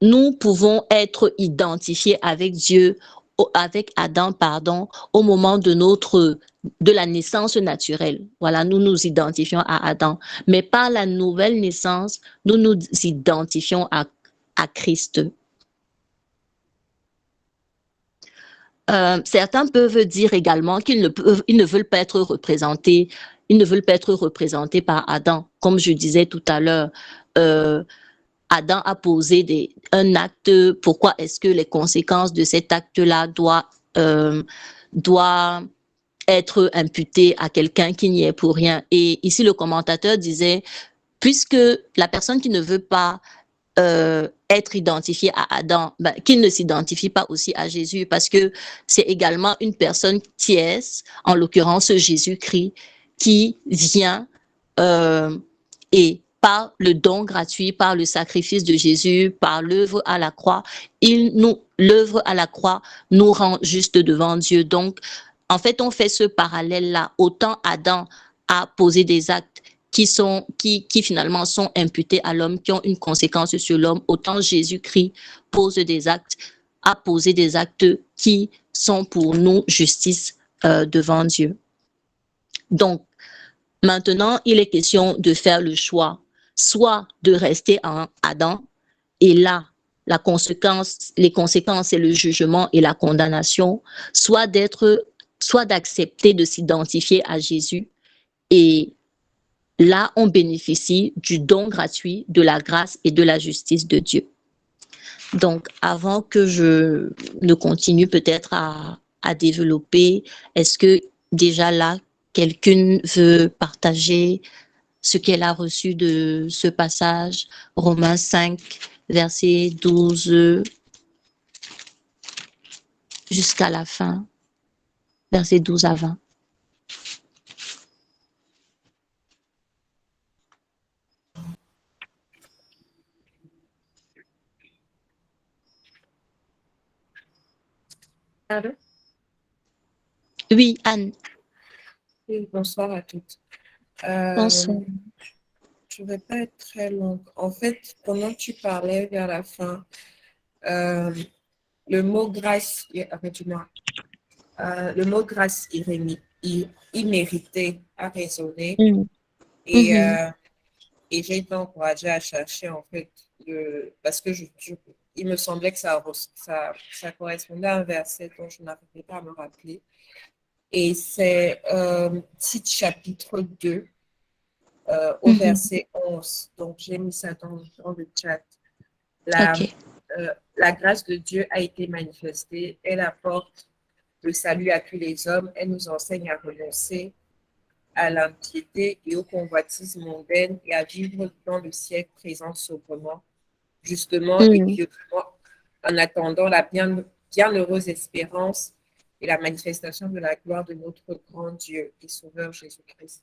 nous pouvons être identifiés avec Dieu, avec Adam, pardon, au moment de la naissance naturelle. Voilà, nous nous identifions à Adam. Mais par la nouvelle naissance, nous nous identifions à Christ. Certains peuvent dire également qu'ils ne veulent pas être représentés, ils ne veulent pas être représentés par Adam. Comme je disais tout à l'heure, Adam a posé un acte. Pourquoi est-ce que les conséquences de cet acte-là doit être imputées à quelqu'un qui n'y est pour rien? Et ici, le commentateur disait, puisque la personne qui ne veut pas être identifié à Adam, qu'il ne s'identifie pas aussi à Jésus, parce que c'est également une personne tierce, en l'occurrence Jésus-Christ, qui vient et par le don gratuit, par le sacrifice de Jésus, par l'œuvre à la croix, l'œuvre à la croix nous rend juste devant Dieu. Donc, en fait, on fait ce parallèle-là. Autant Adam a posé des actes qui finalement sont imputés à l'homme, qui ont une conséquence sur l'homme, autant Jésus-Christ a posé des actes qui sont pour nous justice devant Dieu. Donc, maintenant, il est question de faire le choix, soit de rester en Adam, et là, les conséquences, c'est le jugement et la condamnation, soit d'accepter de s'identifier à Jésus, et là, on bénéficie du don gratuit, de la grâce et de la justice de Dieu. Donc, avant que je ne continue peut-être à développer, est-ce que déjà là, quelqu'un veut partager ce qu'elle a reçu de ce passage, Romains 5, verset 12 jusqu'à la fin, verset 12 à 20. Allô? Oui, Anne. Oui, bonsoir à toutes. Bonsoir. Je ne vais pas être très longue. En fait, pendant que tu parlais vers la fin, le mot grâce, arrête-moi, le mot grâce immérité a résonné et, et j'ai été encouragée à chercher en fait, parce que il me semblait que ça correspondait à un verset dont je n'arrivais pas à me rappeler. Et c'est Tite chapitre 2 au verset 11. Donc, j'ai mis ça dans le chat. La grâce de Dieu a été manifestée. Elle apporte le salut à tous les hommes. Elle nous enseigne à renoncer à l'impiété et aux convoitises mondaines et à vivre dans le siècle présent sobrement, justement et pieusement, en attendant la bienheureuse espérance et la manifestation de la gloire de notre grand Dieu et Sauveur Jésus-Christ.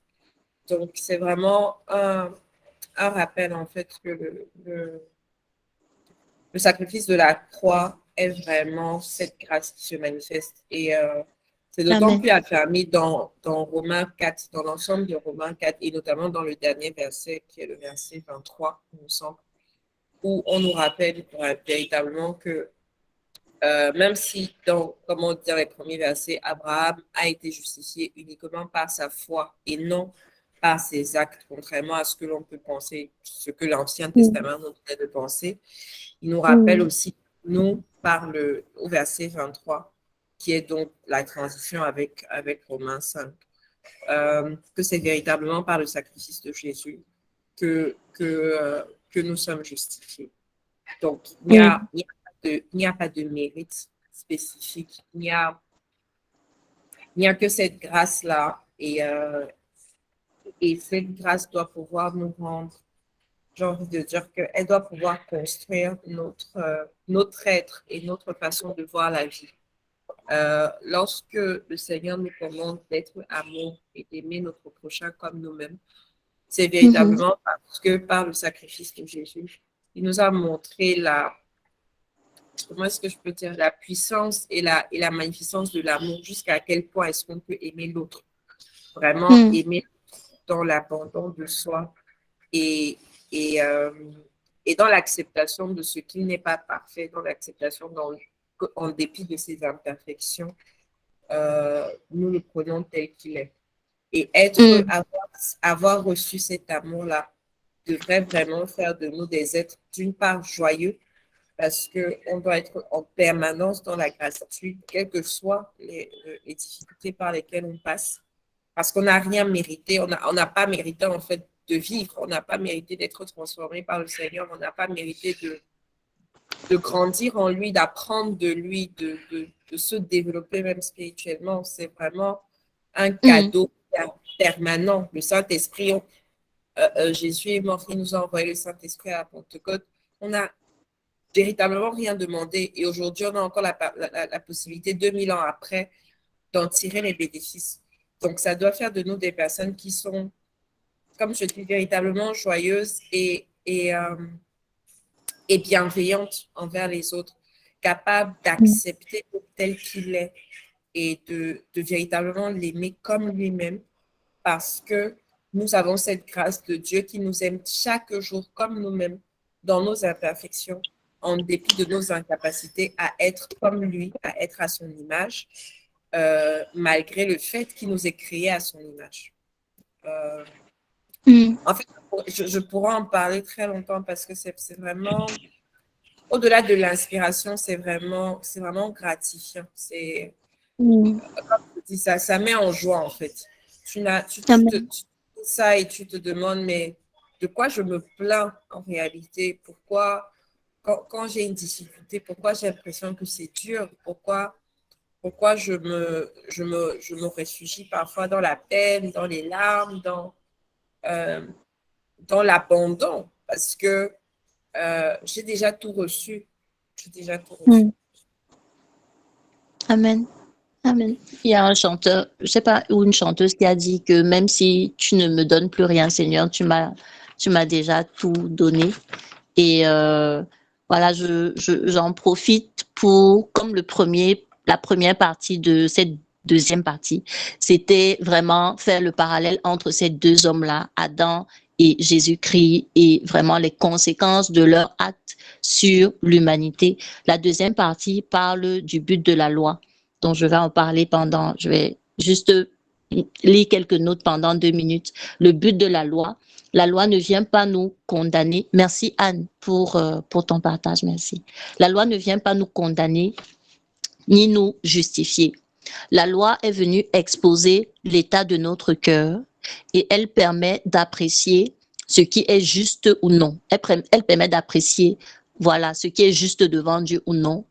Donc, c'est vraiment un rappel, en fait, que le sacrifice de la croix est vraiment cette grâce qui se manifeste. Et c'est d'autant plus affermi dans Romains 4, dans l'ensemble de Romains 4, et notamment dans le dernier verset, qui est le verset 23, il me semble, où on nous rappelle véritablement que même si, comment dire les premiers versets, Abraham a été justifié uniquement par sa foi et non par ses actes, contrairement à ce que l'on peut penser, ce que l'Ancien Testament nous dit de penser. Il nous rappelle aussi, nous, au verset 23, qui est donc la transition avec Romains 5, que c'est véritablement par le sacrifice de Jésus que nous sommes justifiés. Donc, il n'y a pas de mérite spécifique. Il n'y a que cette grâce-là. Et cette grâce doit pouvoir nous rendre, j'ai envie de dire qu'elle doit pouvoir construire notre être et notre façon de voir la vie. Lorsque le Seigneur nous commande d'être amour et d'aimer notre prochain comme nous-mêmes, c'est véritablement parce que par le sacrifice de Jésus, il nous a montré comment est-ce que je peux dire, la puissance et la magnificence de l'amour, jusqu'à quel point est-ce qu'on peut aimer l'autre. Vraiment aimer dans l'abandon de soi et et dans l'acceptation de ce qui n'est pas parfait, dans l'acceptation en dépit de ses imperfections, nous le prenons tel qu'il est. Et avoir reçu cet amour-là devrait vraiment faire de nous des êtres, d'une part, joyeux, parce qu'on doit être en permanence dans la gratitude, quelles que soient les difficultés par lesquelles on passe, parce qu'on n'a rien mérité, on n'a pas mérité en fait de vivre, on n'a pas mérité d'être transformé par le Seigneur, on n'a pas mérité de grandir en lui, d'apprendre de lui, de se développer même spirituellement. C'est vraiment un cadeau permanent. Le Saint-Esprit, Jésus est mort, il nous a envoyé le Saint-Esprit à la Pentecôte. On n'a véritablement rien demandé et aujourd'hui, on a encore la possibilité, 2000 ans après, d'en tirer les bénéfices. Donc, ça doit faire de nous des personnes qui sont, comme je dis, véritablement joyeuses et bienveillantes envers les autres, capables d'accepter tel qu'il est et de véritablement l'aimer comme lui-même, parce que nous avons cette grâce de Dieu qui nous aime chaque jour comme nous-mêmes, dans nos imperfections, en dépit de nos incapacités à être comme lui, à être à son image, malgré le fait qu'il nous ait créés à son image. En fait, je pourrais en parler très longtemps parce que c'est vraiment, au-delà de l'inspiration, c'est vraiment gratifiant. C'est, comme je dis, ça met en joie en fait. Tu dis ça et tu te demandes, mais de quoi je me plains en réalité? Pourquoi, quand j'ai une difficulté, pourquoi j'ai l'impression que c'est dur? Pourquoi je me réfugie parfois dans la peine, dans les larmes, dans l'abandon? Parce que j'ai déjà tout reçu. J'ai déjà tout reçu. Amen. Amen. Il y a un chanteur, je ne sais pas, ou une chanteuse qui a dit que même si tu ne me donnes plus rien, Seigneur, tu m'as déjà tout donné. Et voilà, j'en profite pour, comme la première partie de cette deuxième partie, c'était vraiment faire le parallèle entre ces deux hommes-là, Adam et Jésus-Christ, et vraiment les conséquences de leur acte sur l'humanité. La deuxième partie parle du but de la loi, dont je vais en parler je vais juste lire quelques notes pendant 2 minutes. Le but de la loi ne vient pas nous condamner. Merci Anne pour ton partage, merci. La loi ne vient pas nous condamner ni nous justifier. La loi est venue exposer l'état de notre cœur et elle permet d'apprécier ce qui est juste ou non. Elle permet d'apprécier, voilà, ce qui est juste devant Dieu ou non,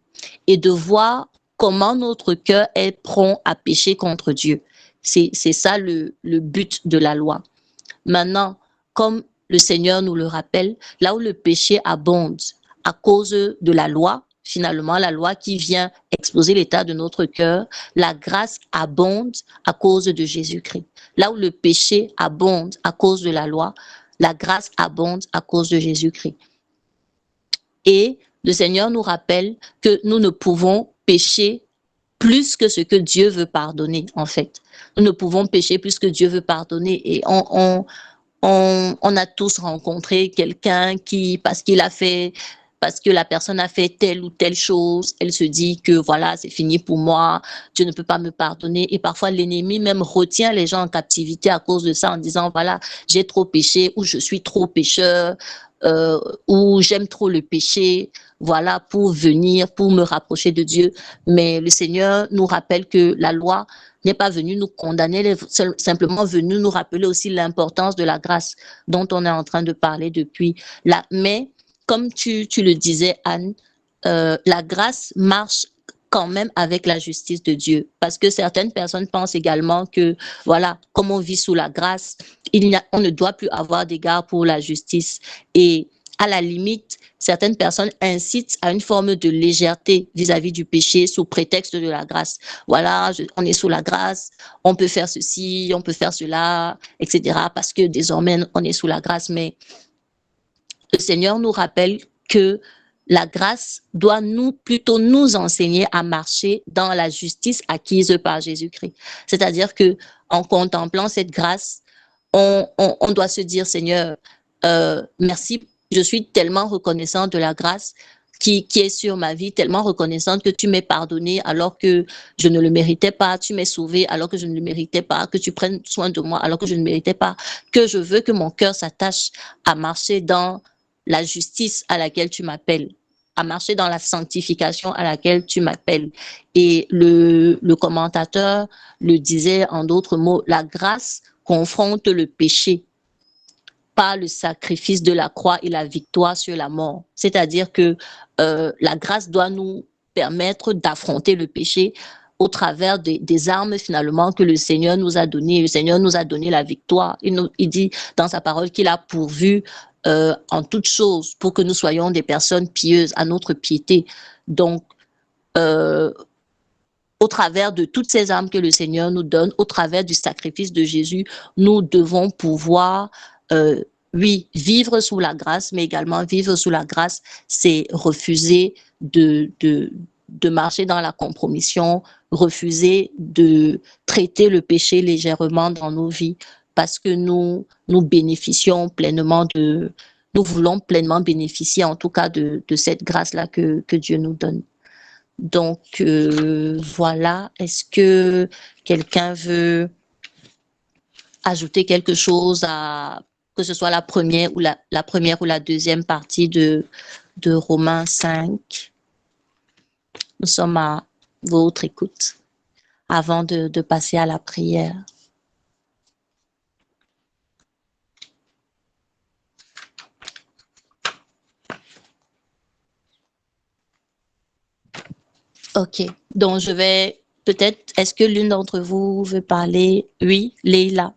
et de voir comment notre cœur est prompt à pécher contre Dieu. C'est ça le but de la loi. Maintenant, comme le Seigneur nous le rappelle, là où le péché abonde à cause de la loi, finalement, la loi qui vient exposer l'état de notre cœur, la grâce abonde à cause de Jésus-Christ. Là où le péché abonde à cause de la loi, la grâce abonde à cause de Jésus-Christ. Et le Seigneur nous rappelle que nous ne pouvons pécher plus que ce que Dieu veut pardonner, en fait. Nous ne pouvons pécher plus que Dieu veut pardonner. Et on a tous rencontré quelqu'un qui, parce que la personne a fait telle ou telle chose, elle se dit que voilà, c'est fini pour moi, Dieu ne peut pas me pardonner. Et parfois, l'ennemi même retient les gens en captivité à cause de ça, en disant voilà, j'ai trop péché, ou je suis trop pécheur, ou j'aime trop le péché, voilà, pour me rapprocher de Dieu. Mais le Seigneur nous rappelle que la loi n'est pas venu nous condamner, elle est simplement venu nous rappeler aussi l'importance de la grâce dont on est en train de parler depuis là. Mais comme tu le disais, Anne, la grâce marche quand même avec la justice de Dieu, parce que certaines personnes pensent également que, voilà, comme on vit sous la grâce, on ne doit plus avoir d'égard pour la justice. Et à la limite, certaines personnes incitent à une forme de légèreté vis-à-vis du péché sous prétexte de la grâce. Voilà, on est sous la grâce, on peut faire ceci, on peut faire cela, etc. parce que désormais, on est sous la grâce. Mais le Seigneur nous rappelle que la grâce doit plutôt nous enseigner à marcher dans la justice acquise par Jésus-Christ. C'est-à-dire que en contemplant cette grâce, on doit se dire, Seigneur, merci Je suis tellement reconnaissante de la grâce qui est sur ma vie, tellement reconnaissante que tu m'aies pardonné alors que je ne le méritais pas, tu m'aies sauvé alors que je ne le méritais pas, que tu prennes soin de moi alors que je ne méritais pas, que je veux que mon cœur s'attache à marcher dans la justice à laquelle tu m'appelles, à marcher dans la sanctification à laquelle tu m'appelles. Et le commentateur le disait en d'autres mots, la grâce confronte le péché par le sacrifice de la croix et la victoire sur la mort. C'est-à-dire que la grâce doit nous permettre d'affronter le péché au travers des armes finalement que le Seigneur nous a données. Le Seigneur nous a donné la victoire. Il dit dans sa parole qu'il a pourvu en toutes choses pour que nous soyons des personnes pieuses à notre piété. Donc, au travers de toutes ces armes que le Seigneur nous donne, au travers du sacrifice de Jésus, nous devons pouvoir, oui, vivre sous la grâce, mais également vivre sous la grâce, c'est refuser de marcher dans la compromission, refuser de traiter le péché légèrement dans nos vies, parce que nous bénéficions pleinement nous voulons pleinement bénéficier en tout cas de cette grâce-là que Dieu nous donne. Donc, voilà. Est-ce que quelqu'un veut ajouter quelque chose à, que ce soit la première ou la deuxième partie de Romains 5? Nous sommes à votre écoute avant de passer à la prière. OK. Donc, je vais peut-être, est-ce que l'une d'entre vous veut parler? Oui, Leïla.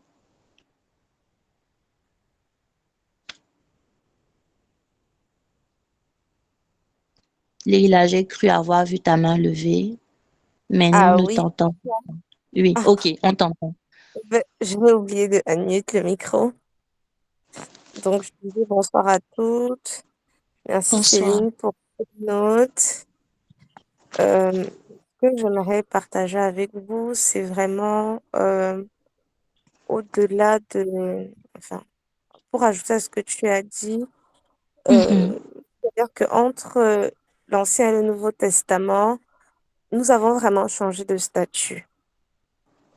Leïla, j'ai cru avoir vu ta main levée, mais nous Ah ne oui, t'entendons pas. Oui, OK, on t'entend. j'ai oublié de unmute le micro. Donc, je dis bonsoir à toutes. Merci Bonsoir. Céline pour cette note. Ce que j'aimerais partager avec vous, c'est vraiment au-delà de... Enfin, pour ajouter à ce que tu as dit, c'est-à-dire qu'entre l'Ancien et le Nouveau Testament, nous avons vraiment changé de statut.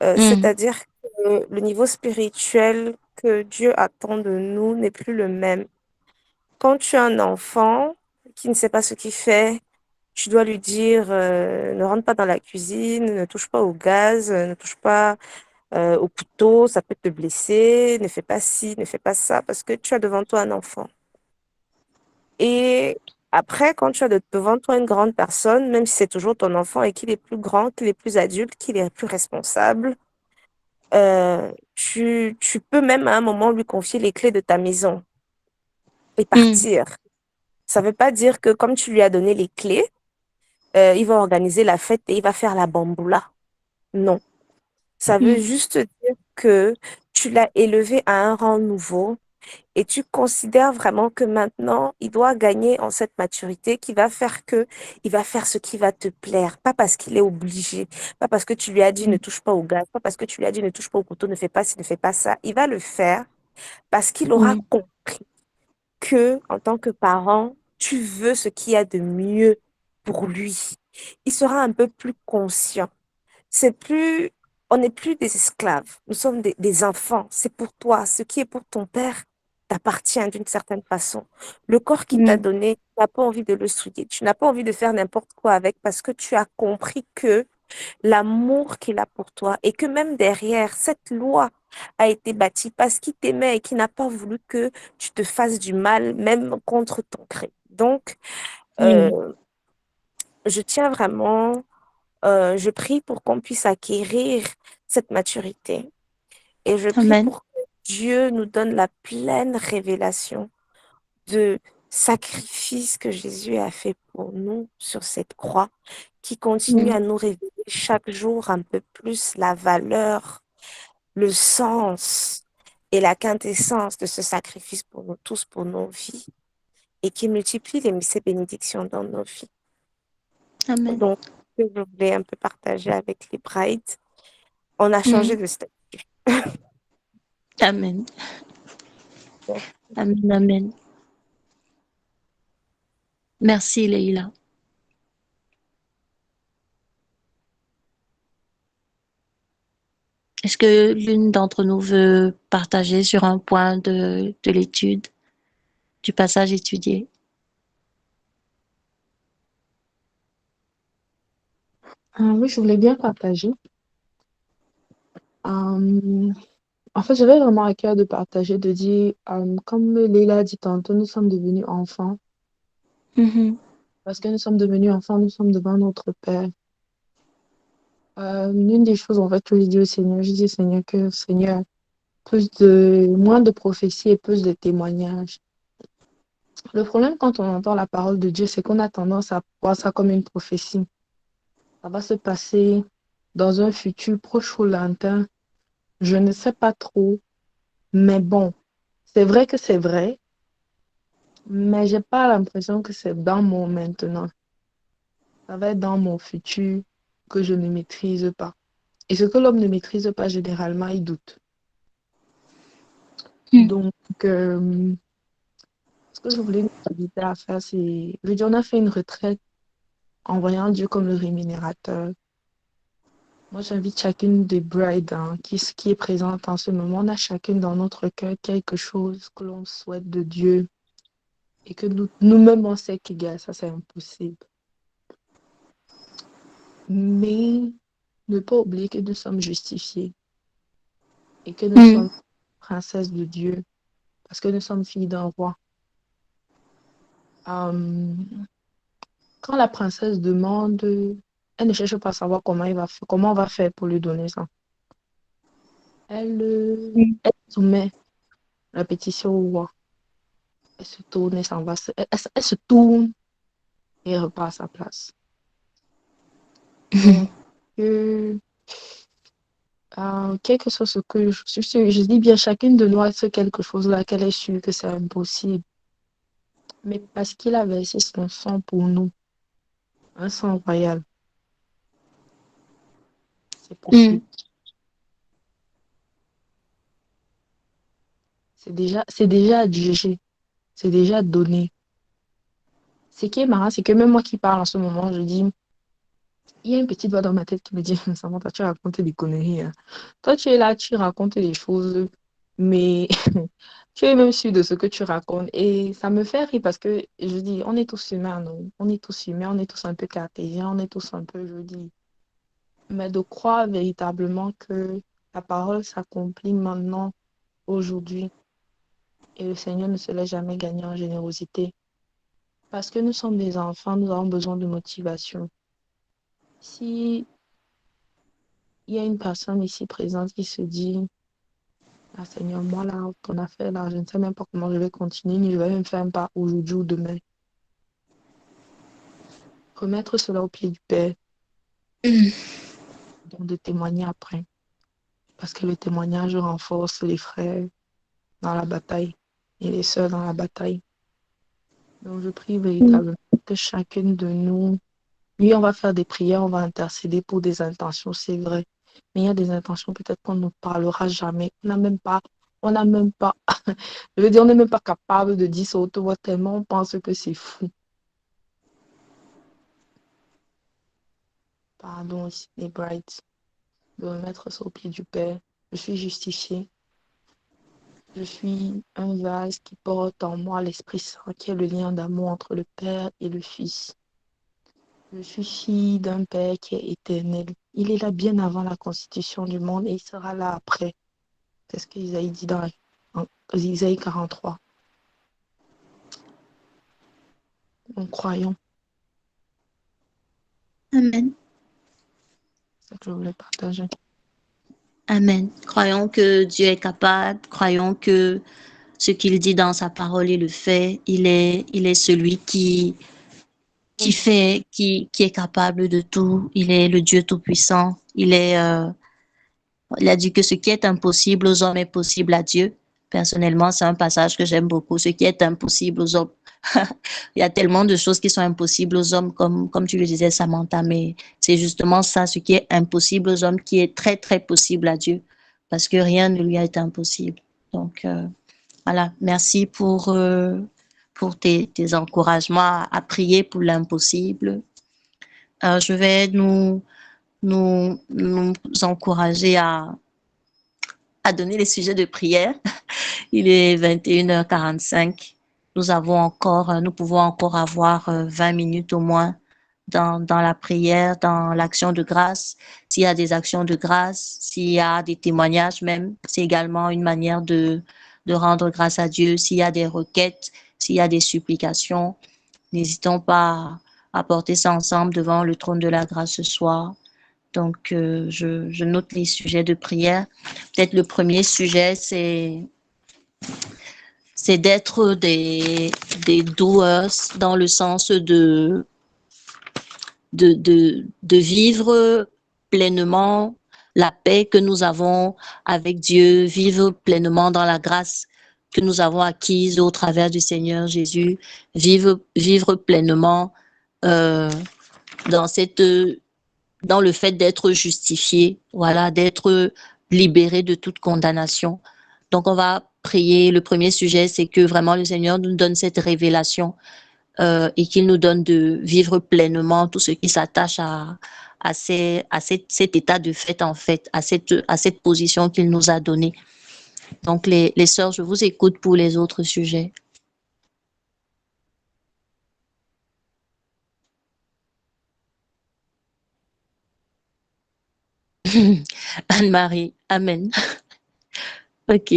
C'est-à-dire que le niveau spirituel que Dieu attend de nous n'est plus le même. Quand tu as un enfant qui ne sait pas ce qu'il fait, tu dois lui dire ne rentre pas dans la cuisine, ne touche pas au gaz, ne touche pas au couteau, ça peut te blesser, ne fais pas ci, ne fais pas ça, parce que tu as devant toi un enfant. Et après, quand tu as devant toi une grande personne, même si c'est toujours ton enfant et qu'il est plus grand, qu'il est plus adulte, qu'il est plus responsable, tu peux même à un moment lui confier les clés de ta maison et partir. Ça ne veut pas dire que comme tu lui as donné les clés, il va organiser la fête et il va faire la bamboula. Non. Ça veut juste dire que tu l'as élevé à un rang nouveau et tu considères vraiment que maintenant, il doit gagner en cette maturité qui va faire que il va faire ce qui va te plaire. Pas parce qu'il est obligé, pas parce que tu lui as dit ne touche pas au gaz, pas parce que tu lui as dit ne touche pas au couteau, ne fais pas ci, ne fais pas ça. Il va le faire parce qu'il aura compris que, en tant que parent, tu veux ce qu'il y a de mieux pour lui. Il sera un peu plus conscient. C'est plus, on n'est plus des esclaves. Nous sommes des enfants. C'est pour toi. Ce qui est pour ton père t'appartient d'une certaine façon. Le corps qu'il t'a donné, tu n'as pas envie de le souiller. Tu n'as pas envie de faire n'importe quoi avec parce que tu as compris que l'amour qu'il a pour toi et que même derrière, cette loi a été bâtie parce qu'il t'aimait et qu'il n'a pas voulu que tu te fasses du mal, même contre ton gré. Donc, je tiens vraiment, je prie pour qu'on puisse acquérir cette maturité et je prie Amen. pour que Dieu nous donne la pleine révélation de sacrifice que Jésus a fait pour nous sur cette croix, qui continue à nous révéler chaque jour un peu plus la valeur, le sens et la quintessence de ce sacrifice pour nous tous, pour nos vies, et qui multiplie ses bénédictions dans nos vies. Amen. Donc, ce que je voulais un peu partager avec les brides, on a changé de statut. Amen. Amen, amen. Merci, Leïla. Est-ce que l'une d'entre nous veut partager sur un point de l'étude, du passage étudié? Oui, je voulais bien partager. En fait, j'avais vraiment à cœur de partager, de dire, comme Léla a dit tantôt, nous sommes devenus enfants. Parce que nous sommes devenus enfants, nous sommes devant notre Père. L'une des choses, en fait, que je dis au Seigneur, je dis au Seigneur que, Seigneur, moins de prophéties et plus de témoignages. Le problème quand on entend la parole de Dieu, c'est qu'on a tendance à voir ça comme une prophétie. Ça va se passer dans un futur proche ou lointain. Je ne sais pas trop, mais bon, c'est vrai que c'est vrai, mais j'ai pas l'impression que c'est dans mon maintenant. Ça va être dans mon futur que je ne maîtrise pas. Et ce que l'homme ne maîtrise pas, généralement, il doute. Donc, ce que je voulais nous inviter à faire, c'est, je veux dire, on a fait une retraite en voyant Dieu comme le rémunérateur. Moi, j'invite chacune des brides qui est présente en ce moment. On a chacune dans notre cœur quelque chose que l'on souhaite de Dieu et que nous-mêmes, on sait que ça, c'est impossible. Mais ne pas oublier que nous sommes justifiés et que nous sommes princesses de Dieu parce que nous sommes filles d'un roi. Quand la princesse demande, elle ne cherche pas à savoir comment on va faire pour lui donner ça. Elle soumet la pétition au roi. Elle se tourne et s'en va. Elle se tourne et repart à sa place. Donc, quel que soit ce que je dis bien, chacune de nous a ce quelque chose-là qu'elle est sûre que c'est impossible. Mais parce qu'il a versé son sang pour nous, un sang royal, c'est possible. C'est déjà adjugé, c'est déjà donné. Ce qui est marrant, c'est que même moi qui parle en ce moment, je dis, il y a une petite voix dans ma tête qui me dit, Samantha, tu racontes des conneries. Hein. Toi, tu es là, tu racontes des choses, mais tu es même sûr de ce que tu racontes. Et ça me fait rire parce que je dis, on est tous humains, non? On est tous humains, on est tous un peu cartésiens, on est tous un peu, je dis. Mais de croire véritablement que la parole s'accomplit maintenant, aujourd'hui, et le Seigneur ne se laisse jamais gagner en générosité. Parce que nous sommes des enfants, nous avons besoin de motivation. Si il y a une personne ici présente qui se dit, ah Seigneur, moi là, ton affaire là, je ne sais même pas comment je vais continuer, ni je vais même faire un pas aujourd'hui ou demain. Remettre cela au pied du Père, donc de témoigner après. Parce que le témoignage renforce les frères dans la bataille et les sœurs dans la bataille. Donc je prie véritablement que chacune de nous, oui, on va faire des prières, on va intercéder pour des intentions, c'est vrai. Mais il y a des intentions peut-être qu'on ne parlera jamais. On n'a même pas, je veux dire, on n'est même pas capable de dire ça autour tellement on pense que c'est fou. Pardon, ici, les brides, de remettre ça au pied du Père. Je suis justifiée. Je suis un vase qui porte en moi l'Esprit Saint, qui est le lien d'amour entre le Père et le Fils. Je suis fille d'un Père qui est éternel. Il est là bien avant la constitution du monde et il sera là après. C'est ce qu'Isaïe dit dans Isaïe 43. Nous croyons. Amen. C'est ce que je voulais partager. Amen. Croyons que Dieu est capable. Croyons que ce qu'il dit dans sa parole, il le fait. Il est celui qui est capable de tout. Il est le Dieu tout-puissant. Il a dit que ce qui est impossible aux hommes est possible à Dieu. Personnellement, c'est un passage que j'aime beaucoup. Ce qui est impossible aux hommes. Il y a tellement de choses qui sont impossibles aux hommes, comme tu le disais, Samantha, mais c'est justement ça, ce qui est impossible aux hommes, qui est très, très possible à Dieu, parce que rien ne lui est impossible. Donc, voilà, merci pour pour tes encouragements à prier pour l'impossible. Je vais nous encourager à donner les sujets de prière. Il est 21h45. Nous pouvons encore avoir 20 minutes au moins dans la prière, dans l'action de grâce. S'il y a des actions de grâce, s'il y a des témoignages même, c'est également une manière de rendre grâce à Dieu. S'il y a des requêtes, s'il y a des supplications, n'hésitons pas à porter ça ensemble devant le trône de la grâce ce soir. Donc, je note les sujets de prière. Peut-être le premier sujet, c'est d'être des doers dans le sens de vivre pleinement la paix que nous avons avec Dieu, vivre pleinement dans la grâce que nous avons acquise au travers du Seigneur Jésus, vivre pleinement dans le fait d'être justifié, voilà, d'être libéré de toute condamnation. Donc, on va prier. Le premier sujet, c'est que vraiment le Seigneur nous donne cette révélation et qu'il nous donne de vivre pleinement tout ce qui s'attache à cet état de fait, en fait, à cette position qu'il nous a donnée. Donc, les sœurs, je vous écoute pour les autres sujets. Anne-Marie, Amen. OK.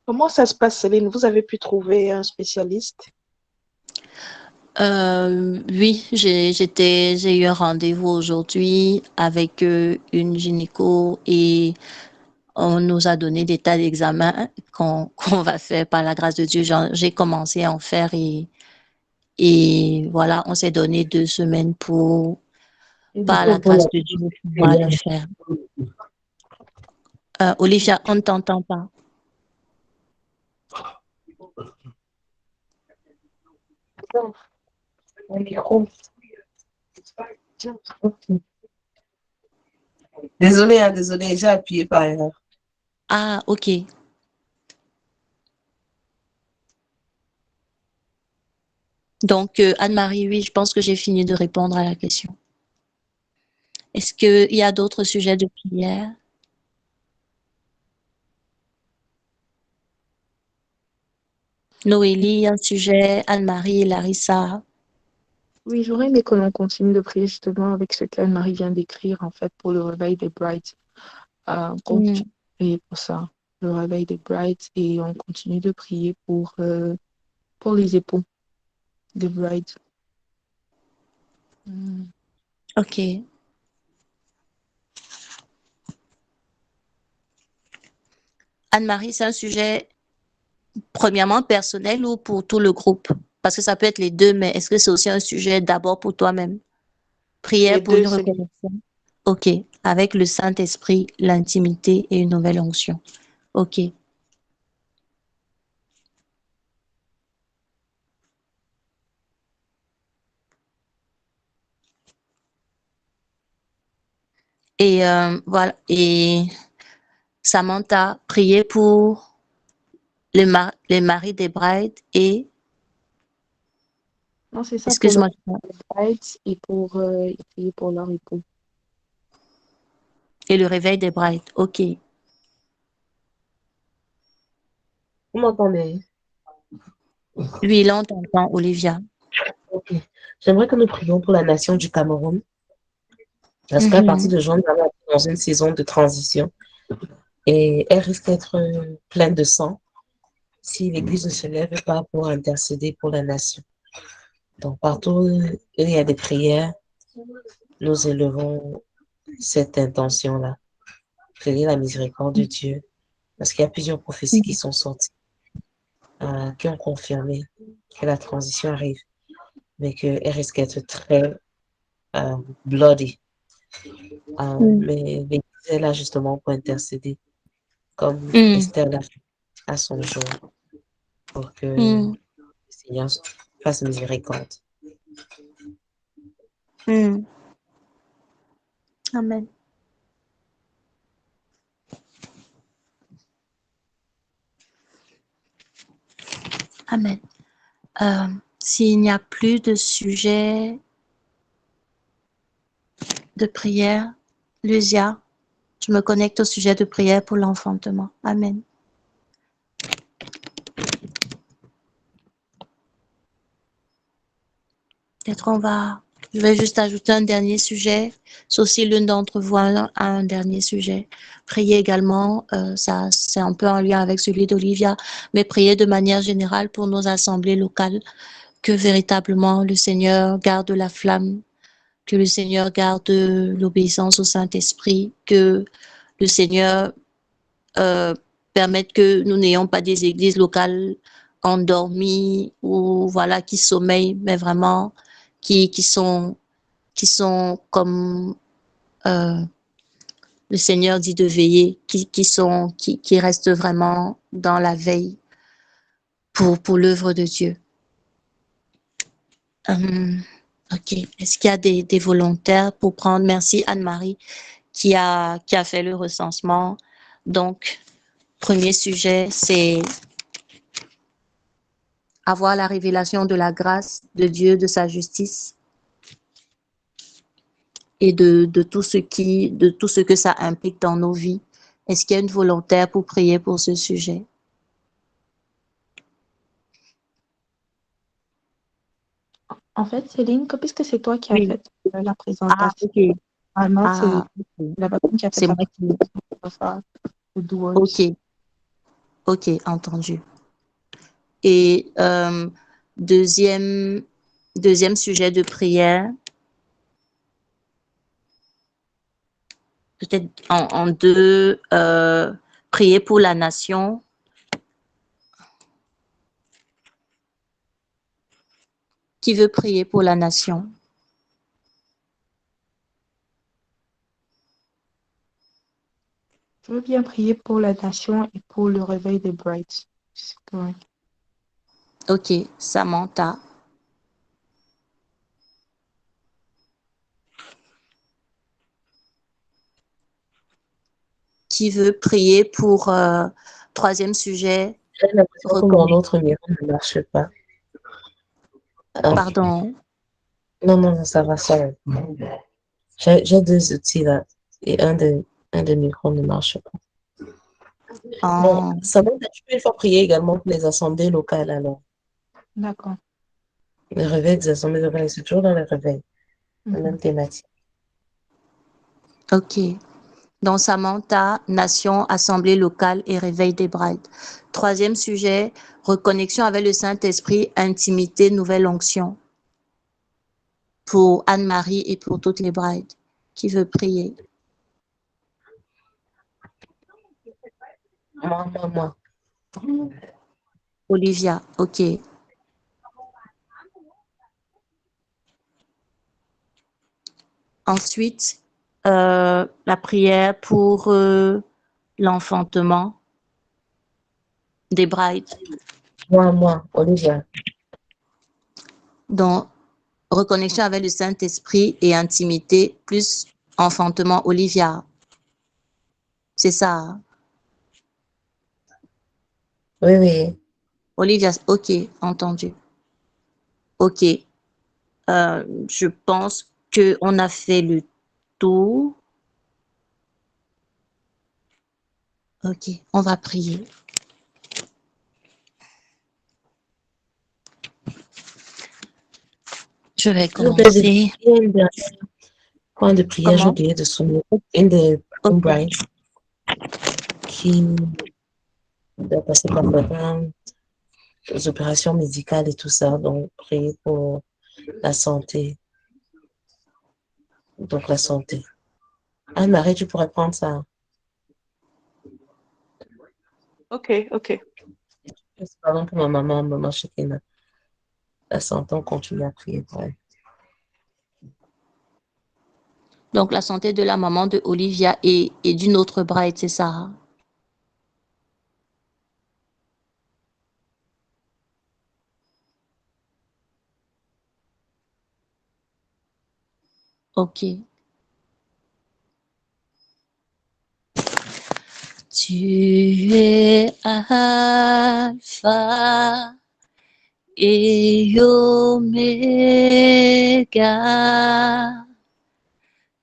Comment ça se passe, Céline? Vous avez pu trouver un spécialiste? Oui, j'ai eu un rendez-vous aujourd'hui avec une gynéco et on nous a donné des tas d'examens qu'on va faire par la grâce de Dieu. J'ai commencé à en faire et voilà, on s'est donné 2 semaines par la grâce de Dieu, pouvoir le faire. Olivia, on ne t'entend pas. Mon micro. Désolée, j'ai appuyé par erreur. Ah, OK. Donc, Anne-Marie, oui, je pense que j'ai fini de répondre à la question. Est-ce qu'il y a d'autres sujets de prière? Noélie, un sujet, Anne-Marie, Larissa. Oui, j'aurais aimé que l'on continue de prier justement avec ce qu'Anne-Marie vient d'écrire, en fait, pour le réveil des brides. On continue de prier pour ça, le réveil des brides, et on continue de prier pour les époux des brides. OK. Anne-Marie, c'est un sujet premièrement personnel ou pour tout le groupe? Parce que ça peut être les deux, mais est-ce que c'est aussi un sujet d'abord pour toi-même? Prière Les pour deux, une c'est reconnaissance. OK. Avec le Saint-Esprit, l'intimité et une nouvelle onction. OK. Et voilà. Et Samantha, prier pour les maris des brides et, Non, c'est ça pour excuse-moi, les brides et prier pour leur époux. et le réveil des brides. OK. Vous m'entendez? Lui, là, on t'entend, Olivia. Ok. J'aimerais que nous prions pour la nation du Cameroun. Parce qu'à partir de juin, nous allons être dans une saison de transition et elle risque d'être pleine de sang si l'Église ne se lève pas pour intercéder pour la nation. Donc, partout où il y a des prières, nous élevons cette intention-là. Prier la miséricorde de Dieu. Parce qu'il y a plusieurs prophéties qui sont sorties, qui ont confirmé que la transition arrive, mais qu'elle risque d'être très bloody. Mais l'Église est là justement pour intercéder, comme Esther l'a fait à son jour, pour que le Seigneur fasse miséricorde. Amen. Amen. S'il n'y a plus de sujet de prière, Lucia, je me connecte au sujet de prière pour l'enfantement. Amen. Peut-être je vais juste ajouter un dernier sujet, sauf si l'une d'entre vous a un dernier sujet. Priez également, ça c'est un peu en lien avec celui d'Olivia, mais priez de manière générale pour nos assemblées locales, que véritablement le Seigneur garde la flamme, que le Seigneur garde l'obéissance au Saint-Esprit, que le Seigneur permette que nous n'ayons pas des églises locales endormies ou voilà qui sommeillent, mais vraiment qui sont comme le Seigneur dit de veiller, qui restent vraiment dans la veille pour l'œuvre de Dieu. Ok. Est-ce qu'il y a des volontaires pour prendre? Merci Anne-Marie qui a fait le recensement. Donc, premier sujet, c'est avoir la révélation de la grâce de Dieu, de sa justice et de tout ce que ça implique dans nos vies. Est-ce qu'il y a une volontaire pour prier pour ce sujet? En fait, Céline, puisque c'est toi qui as Oui. fait la Ah, présentation, ok. vraiment, c'est Ok. la personne qui a fait C'est la moi qui... présentation. Ok. Ok, entendu. Et deuxième sujet de prière, peut-être en deux, prier pour la nation. Qui veut prier pour la nation? Je veux bien prier pour la nation et pour le réveil des Brights. C'est correct. Ok, Samantha. Qui veut prier pour troisième sujet? J'ai l'impression que mon autre micro ne marche pas. Pardon. Non, ça va, ça va. J'ai deux outils là et un des micros ne marche pas. Bon, ça va, tu peux une fois prier également pour les assemblées locales alors. D'accord. Les réveils des assemblées locales, c'est toujours dans les réveils. La même thématique. Ok. Dans Samantha, nation, assemblée locale et réveil des brides. Troisième sujet, reconnexion avec le Saint-Esprit, intimité, nouvelle onction. Pour Anne-Marie et pour toutes les brides. Qui veut prier? Moi. Olivia, ok. Ensuite, la prière pour l'enfantement des brides. Moi, Olivia. Donc, reconnexion avec le Saint-Esprit et intimité, plus enfantement, Olivia. C'est ça. Oui. Olivia, ok, entendu. Ok. Je pense qu'on a fait le tour. Ok, on va prier. Je vais commencer. Point de prière, j'ai oublié de souligner une des brides qui doit passer par les opérations médicales et tout ça, donc prier pour la santé. Donc la santé. Anne-Marie, tu pourrais prendre ça. Ok. Pardon pour ma maman Chekina. La santé, on continue à prier pour elle. Donc, la santé de la maman de Olivia et d'une autre bride, c'est ça? Ok. Tu es Alpha et Oméga.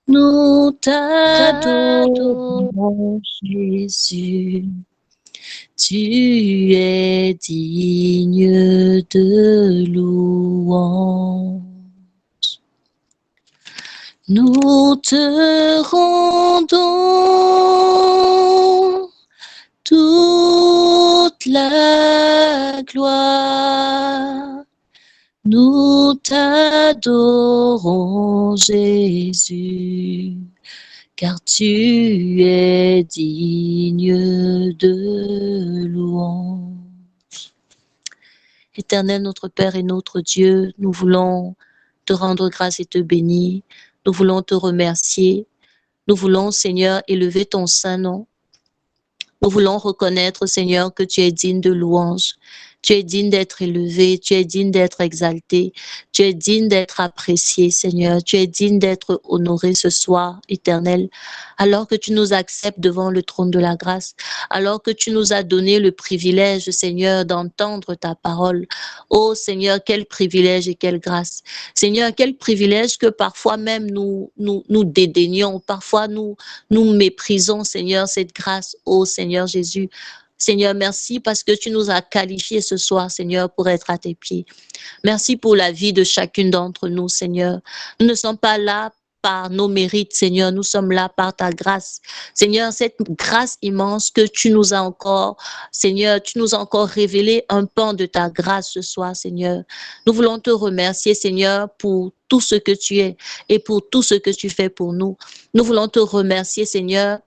Nous t'adorons, Jésus. Tu es digne de louange. Nous te rendons toute la gloire. Nous t'adorons, Jésus, car tu es digne de louange. Éternel, notre Père et notre Dieu, nous voulons te rendre grâce et te bénir. Nous voulons te remercier. Nous voulons, Seigneur, élever ton saint nom. Nous voulons reconnaître, Seigneur, que tu es digne de louange. Tu es digne d'être élevé, tu es digne d'être exalté, tu es digne d'être apprécié, Seigneur. Tu es digne d'être honoré ce soir, Éternel, alors que tu nous acceptes devant le trône de la grâce, alors que tu nous as donné le privilège, Seigneur, d'entendre ta parole. Oh Seigneur, quel privilège et quelle grâce. Seigneur, quel privilège que parfois même nous dédaignons, parfois nous méprisons, Seigneur, cette grâce, oh Seigneur Jésus. Seigneur, merci parce que tu nous as qualifiés ce soir, Seigneur, pour être à tes pieds. Merci pour la vie de chacune d'entre nous, Seigneur. Nous ne sommes pas là par nos mérites, Seigneur. Nous sommes là par ta grâce. Seigneur, cette grâce immense que tu nous as encore, Seigneur, tu nous as encore révélé un pan de ta grâce ce soir, Seigneur. Nous voulons te remercier, Seigneur, pour tout ce que tu es et pour tout ce que tu fais pour nous. Nous voulons te remercier, Seigneur,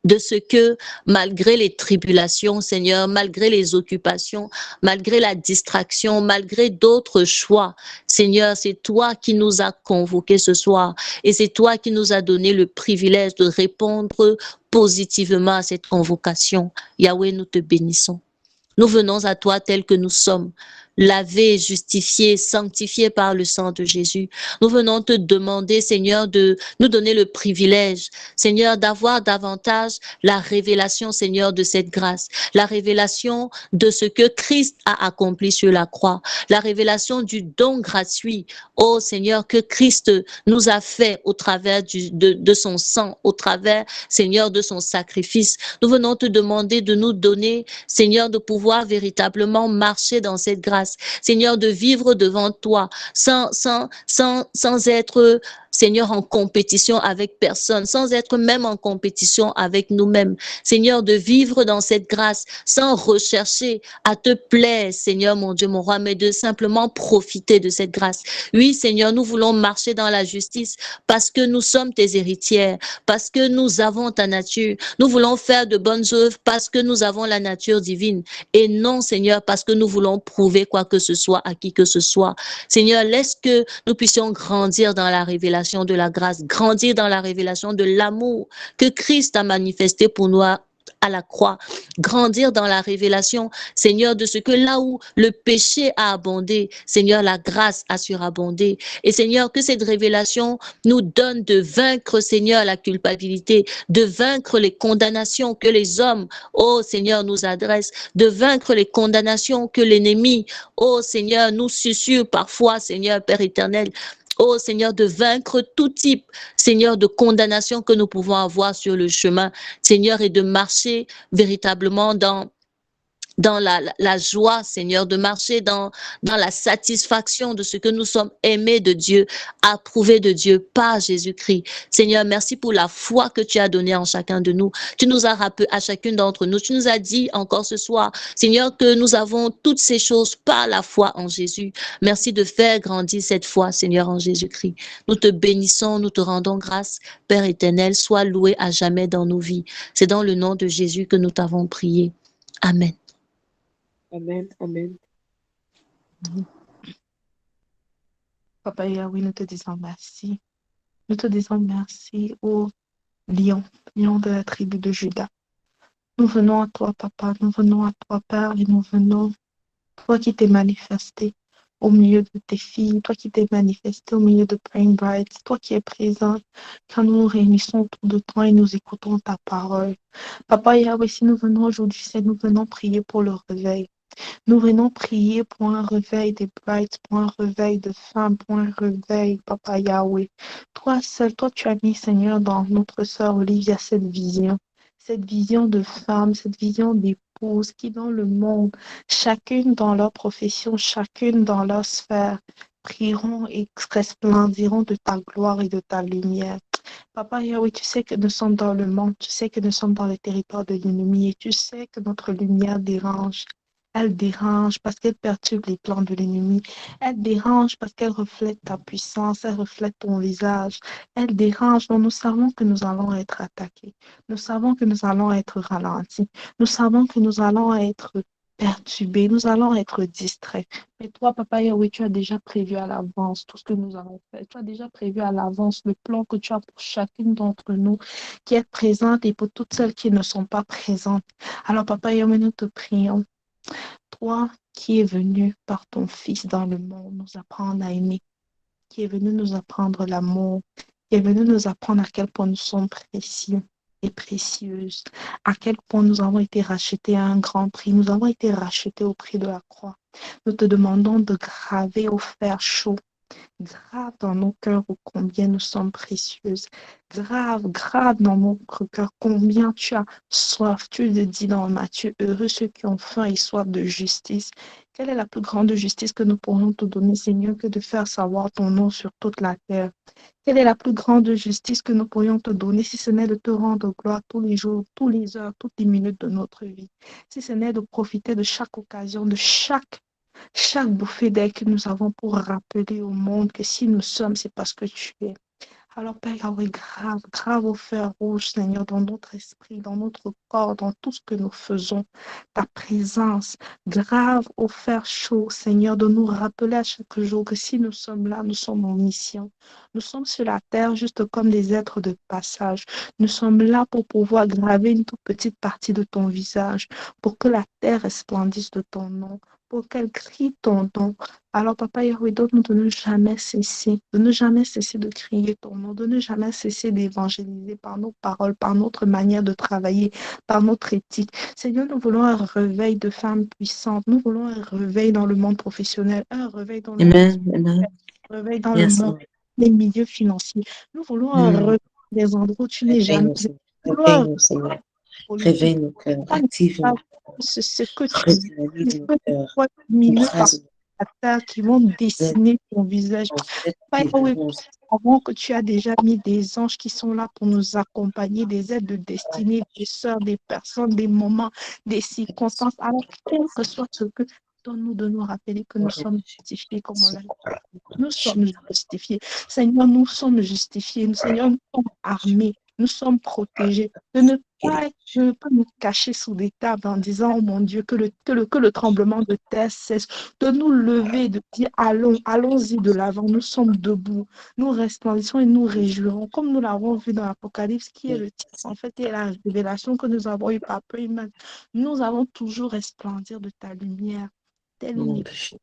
de ce que malgré les tribulations, Seigneur, malgré les occupations, malgré la distraction, malgré d'autres choix, Seigneur, c'est toi qui nous as convoqués ce soir et c'est toi qui nous as donné le privilège de répondre positivement à cette convocation. Yahweh, nous te bénissons. Nous venons à toi tels que nous sommes, lavés, justifiés, sanctifiés par le sang de Jésus. Nous venons te demander, Seigneur, de nous donner le privilège, Seigneur, d'avoir davantage la révélation, Seigneur, de cette grâce, la révélation de ce que Christ a accompli sur la croix, la révélation du don gratuit, oh Seigneur, que Christ nous a fait au travers de son sang, au travers, Seigneur, de son sacrifice. Nous venons te demander de nous donner, Seigneur, de pouvoir véritablement marcher dans cette grâce. Seigneur, de vivre devant toi sans être, Seigneur, en compétition avec personne, sans être même en compétition avec nous-mêmes. Seigneur, de vivre dans cette grâce sans rechercher à te plaire, Seigneur, mon Dieu, mon roi, mais de simplement profiter de cette grâce. Oui, Seigneur, nous voulons marcher dans la justice parce que nous sommes tes héritières, parce que nous avons ta nature. Nous voulons faire de bonnes œuvres parce que nous avons la nature divine. Et non, Seigneur, parce que nous voulons prouver quoi que ce soit à qui que ce soit. Seigneur, laisse que nous puissions grandir dans la révélation de la grâce, grandir dans la révélation de l'amour que Christ a manifesté pour nous à la croix, grandir dans la révélation, Seigneur, de ce que là où le péché a abondé, Seigneur, la grâce a surabondé. Et Seigneur, que cette révélation nous donne de vaincre, Seigneur, la culpabilité, de vaincre les condamnations que les hommes, oh Seigneur, nous adressent, de vaincre les condamnations que l'ennemi, oh Seigneur, nous susurre parfois, Seigneur, Père éternel. Oh Seigneur, de vaincre tout type, Seigneur, de condamnation que nous pouvons avoir sur le chemin, Seigneur, et de marcher véritablement dans la joie, Seigneur, de marcher dans la satisfaction de ce que nous sommes aimés de Dieu, approuvés de Dieu par Jésus-Christ. Seigneur, merci pour la foi que tu as donnée en chacun de nous. Tu nous as rappelé à chacune d'entre nous. Tu nous as dit encore ce soir, Seigneur, que nous avons toutes ces choses par la foi en Jésus. Merci de faire grandir cette foi, Seigneur, en Jésus-Christ. Nous te bénissons, nous te rendons grâce. Père éternel, sois loué à jamais dans nos vies. C'est dans le nom de Jésus que nous t'avons prié. Amen. Amen, amen. Papa Yahweh, nous te disons merci. Nous te disons merci au lion de la tribu de Juda. Nous venons à toi, Papa, nous venons à toi, Père, et nous venons, toi qui t'es manifesté au milieu de tes filles, toi qui t'es manifesté au milieu de Praying Brides, toi qui es présent quand nous nous réunissons autour de toi et nous écoutons ta parole. Papa Yahweh, si nous venons aujourd'hui, c'est nous venons prier pour le réveil. Nous venons prier pour un réveil des brides, pour un réveil de femmes, pour un réveil, Papa Yahweh. Toi seul, toi tu as mis, Seigneur, dans notre sœur Olivia cette vision de femme, cette vision d'épouse qui dans le monde, chacune dans leur profession, chacune dans leur sphère, prieront et resplendiront de ta gloire et de ta lumière. Papa Yahweh, tu sais que nous sommes dans le monde, tu sais que nous sommes dans le territoire de l'ennemi et tu sais que notre lumière dérange. Elle dérange parce qu'elle perturbe les plans de l'ennemi. Elle dérange parce qu'elle reflète ta puissance, elle reflète ton visage. Elle dérange, donc nous savons que nous allons être attaqués. Nous savons que nous allons être ralentis. Nous savons que nous allons être perturbés. Nous allons être distraits. Mais toi, Papa Yahweh, tu as déjà prévu à l'avance tout ce que nous allons faire. Tu as déjà prévu à l'avance le plan que tu as pour chacune d'entre nous qui est présente et pour toutes celles qui ne sont pas présentes. Alors, Papa Yahweh, nous te prions. Toi qui es venu par ton Fils dans le monde nous apprendre à aimer, qui est venu nous apprendre l'amour, qui est venu nous apprendre à quel point nous sommes précieux et précieuses, à quel point nous avons été rachetés à un grand prix, nous avons été rachetés au prix de la croix. Nous te demandons de graver au fer chaud, grave dans nos cœurs combien nous sommes précieuses. Grave dans notre cœur combien tu as soif. Tu le dis dans Matthieu, heureux ceux qui ont faim et soif de justice. Quelle est la plus grande justice que nous pourrions te donner, Seigneur, que de faire savoir ton nom sur toute la terre? Quelle est la plus grande justice que nous pourrions te donner, si ce n'est de te rendre gloire tous les jours, tous les heures, toutes les minutes de notre vie? Si ce n'est de profiter de chaque occasion, de chaque bouffée d'air que nous avons pour rappeler au monde que si nous sommes, c'est parce que tu es. Alors, Père Yahweh, grave au fer rouge, Seigneur, dans notre esprit, dans notre corps, dans tout ce que nous faisons, ta présence, grave au fer chaud, Seigneur, de nous rappeler à chaque jour que si nous sommes là, nous sommes en mission. Nous sommes sur la terre juste comme des êtres de passage. Nous sommes là pour pouvoir graver une toute petite partie de ton visage, pour que la terre resplendisse de ton nom, pour qu'elle crie ton nom. Alors, Papa Yahweh, donne-nous de ne jamais cesser, de crier ton nom, de ne jamais cesser d'évangéliser par nos paroles, par notre manière de travailler, par notre éthique. Seigneur, nous voulons un réveil de femmes puissantes, nous voulons un réveil dans le monde professionnel, un réveil dans le monde, un réveil dans le monde des milieux financiers. Nous voulons un réveil des endroits où tu n'es jamais. Réveille-nous, Seigneur. Réveille nos cœurs, active-nous. Ce que tu milieu par la terre qui vont dessiner ton visage. Avant que tu as déjà mis des anges qui sont là pour nous accompagner, des aides de destinée, des sœurs, des personnes, des moments, des circonstances. Alors, quel que soit ce que, donne-nous de nous rappeler que nous sommes justifiés comme on l'a dit. Nous sommes justifiés. Seigneur, nous sommes justifiés. Seigneur, nous sommes armés. Nous sommes protégés. De ne pas nous cacher sous des tables en disant, oh mon Dieu, que le tremblement de terre cesse. De nous lever, de dire, allons-y de l'avant. Nous sommes debout. Nous resplendissons et nous réjouirons. Comme nous l'avons vu dans l'Apocalypse, qui est le titre, en fait, et la révélation que nous avons eue par peu humain. Nous allons toujours resplendir de ta lumière. Telle une épouse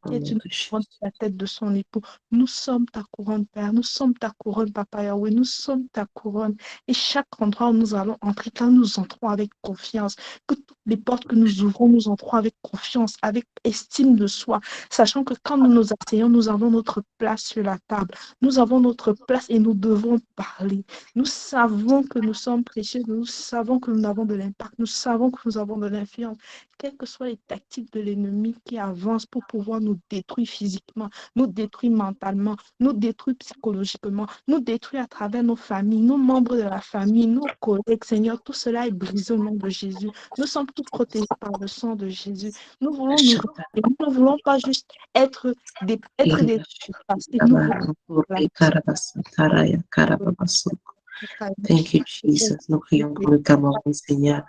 qui est une couronne sur la tête de son époux. Nous sommes ta couronne, Père. Nous sommes ta couronne, Papa Yahweh. Nous sommes ta couronne. Et chaque endroit où nous allons entrer, quand nous entrons avec confiance, que toutes les portes que nous ouvrons, nous entrons avec confiance, avec estime de soi, sachant que quand nous nous asseyons, nous avons notre place sur la table. Nous avons notre place et nous devons parler. Nous savons que nous sommes précieux. Nous savons que nous avons de l'impact. Nous savons que nous avons de l'influence. Quelles que soient les tactiques de l'ennemi qui avancent pour pouvoir nous détruire physiquement, nous détruire mentalement, nous détruire psychologiquement, nous détruire à travers nos familles, nos membres de la famille, nos collègues, Seigneur, tout cela est brisé au nom de Jésus. Nous sommes tous protégés par le sang de Jésus. Nous voulons nous ne voulons pas juste être des passés. Nous Thank you, Jesus. Nous prions pour le Cameroun, Seigneur.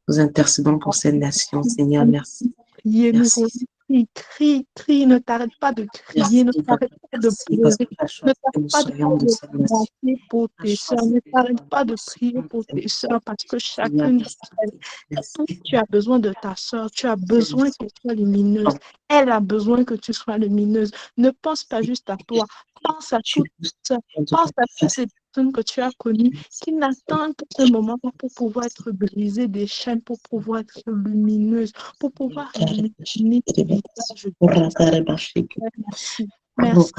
Nous intercédons pour cette nation, Seigneur. Merci. Merci. Crie, ne t'arrête pas de crier, ne t'arrête pas de pleurer, ne t'arrête pas de prier pour tes soeurs, ne t'arrête pas de prier pour tes soeurs, parce que chacune tu as besoin de ta soeur, tu as besoin qu'elle soit lumineuse, elle a besoin que tu sois lumineuse. Ne pense pas juste à toi, pense à toutes les soeurs, pense à toutes les personnes que tu as connues qui n'attendent que ce moment pour pouvoir être brisées des chaînes, pour pouvoir être lumineuses, pour pouvoir illuminer ce visage de Christ. Merci. Merci.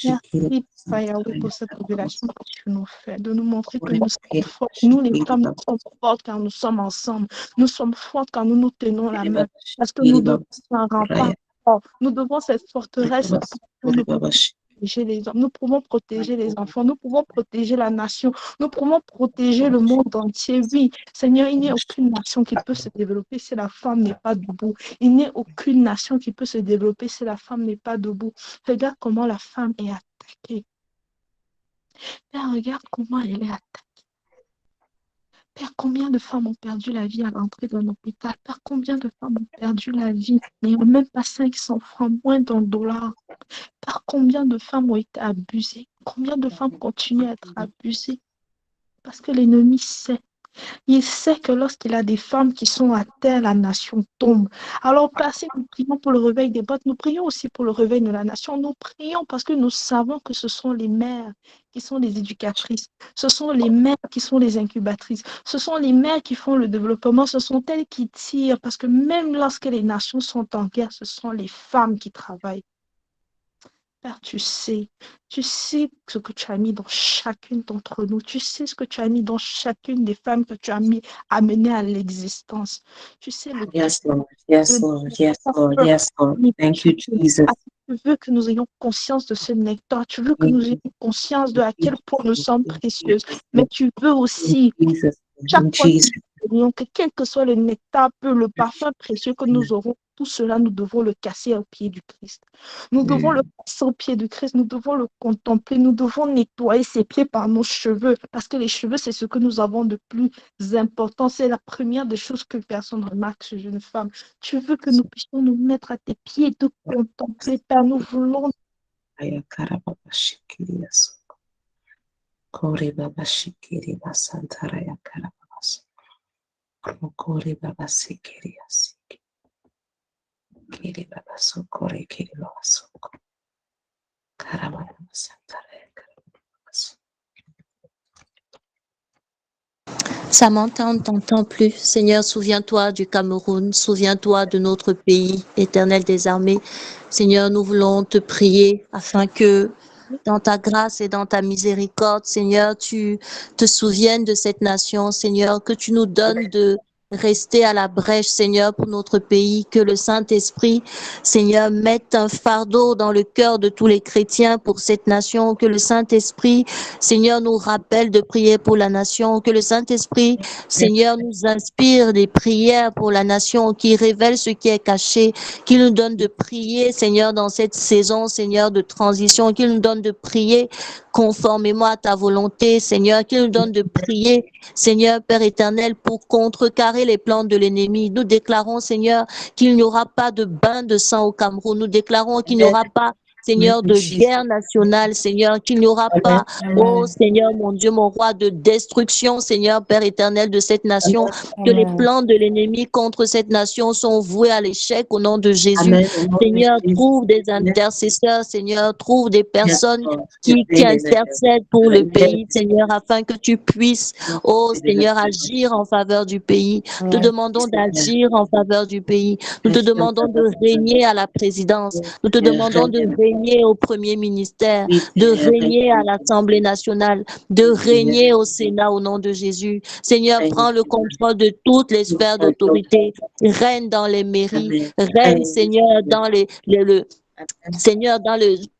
Merci, Papa Yahweh, pour cette révélation que tu nous fais, de nous montrer que nous sommes fortes. Nous, les femmes, nous sommes fortes car nous sommes ensemble. Nous sommes fortes car nous nous tenons la main. Parce que nous devons un rempart fort. Nous devons cette forteresse pour nous protéger les hommes. Nous pouvons protéger les enfants. Nous pouvons protéger la nation. Nous pouvons protéger le monde entier. Oui, Seigneur, il n'y a aucune nation qui peut se développer si la femme n'est pas debout. Il n'y a aucune nation qui peut se développer si la femme n'est pas debout. Regarde comment la femme est attaquée. Père, regarde comment elle est attaquée. Père, combien de femmes ont perdu la vie à l'entrée d'un hôpital? Père, combien de femmes ont perdu la vie n'ayant même pas 500 francs, moins d'un dollar? Père, combien de femmes ont été abusées? Combien de femmes continuent à être abusées? Parce que l'ennemi sait. Il sait que lorsqu'il a des femmes qui sont à terre, la nation tombe. Alors, Père, si nous prions pour le réveil des bottes, nous prions aussi pour le réveil de la nation. Nous prions parce que nous savons que ce sont les mères qui sont les éducatrices. Ce sont les mères qui sont les incubatrices. Ce sont les mères qui font le développement. Ce sont elles qui tirent. Parce que même lorsque les nations sont en guerre, ce sont les femmes qui travaillent. Père, tu sais ce que tu as mis dans chacune d'entre nous. Tu sais ce que tu as mis dans chacune des femmes que tu as amenées à l'existence. Tu sais le Yes, Lord. Yes, Lord. Yes, Lord. Yes, Lord. Thank you, Jesus. Tu veux que nous ayons conscience de ce nectar. Tu veux que nous ayons conscience de à quel point nous sommes précieuses. Mais tu veux aussi, chaque fois que quel que soit le nectar, le parfum précieux que nous aurons, tout cela, nous devons le casser au pied du Christ. Nous devons le casser au pied du Christ. Nous devons le contempler. Nous devons nettoyer ses pieds par nos cheveux. Parce que les cheveux, c'est ce que nous avons de plus important. C'est la première des choses que personne remarque chez une femme. Tu veux que nous puissions nous mettre à tes pieds et te contempler, Père. Nous voulons. Samantha, on ne t'entend plus. Seigneur, souviens-toi du Cameroun, souviens-toi de notre pays, Éternel des armées. Seigneur, nous voulons te prier afin que dans ta grâce et dans ta miséricorde, Seigneur, tu te souviennes de cette nation, Seigneur, que tu nous donnes de rester à la brèche, Seigneur, pour notre pays, que le Saint-Esprit, Seigneur, mette un fardeau dans le cœur de tous les chrétiens pour cette nation, que le Saint-Esprit, Seigneur, nous rappelle de prier pour la nation, que le Saint-Esprit, Seigneur, nous inspire des prières pour la nation, qui révèle ce qui est caché, qui nous donne de prier, Seigneur, dans cette saison, Seigneur, de transition, qui nous donne de prier conformément à ta volonté, Seigneur, qui nous donne de prier, Seigneur, Père éternel, pour contrecarrer les plans de l'ennemi. Nous déclarons, Seigneur, qu'il n'y aura pas de bain de sang au Cameroun. Nous déclarons qu'il n'y aura pas, Seigneur, de guerre nationale, Seigneur, qu'il n'y aura pas, oh Seigneur, mon Dieu, mon roi, de destruction, Seigneur, Père éternel de cette nation, que les plans de l'ennemi contre cette nation sont voués à l'échec au nom de Jésus. Seigneur, trouve des intercesseurs, Seigneur, trouve des personnes qui intercèdent pour le pays, Seigneur, afin que tu puisses, oh Seigneur, agir en faveur du pays. Nous te demandons d'agir en faveur du pays. Nous te demandons de régner à la présidence. Nous te demandons de régner au premier ministère, de régner à l'Assemblée nationale, de régner au Sénat au nom de Jésus. Seigneur, prends le contrôle de toutes les sphères d'autorité. Règne dans les mairies, règne, Seigneur, dans Seigneur,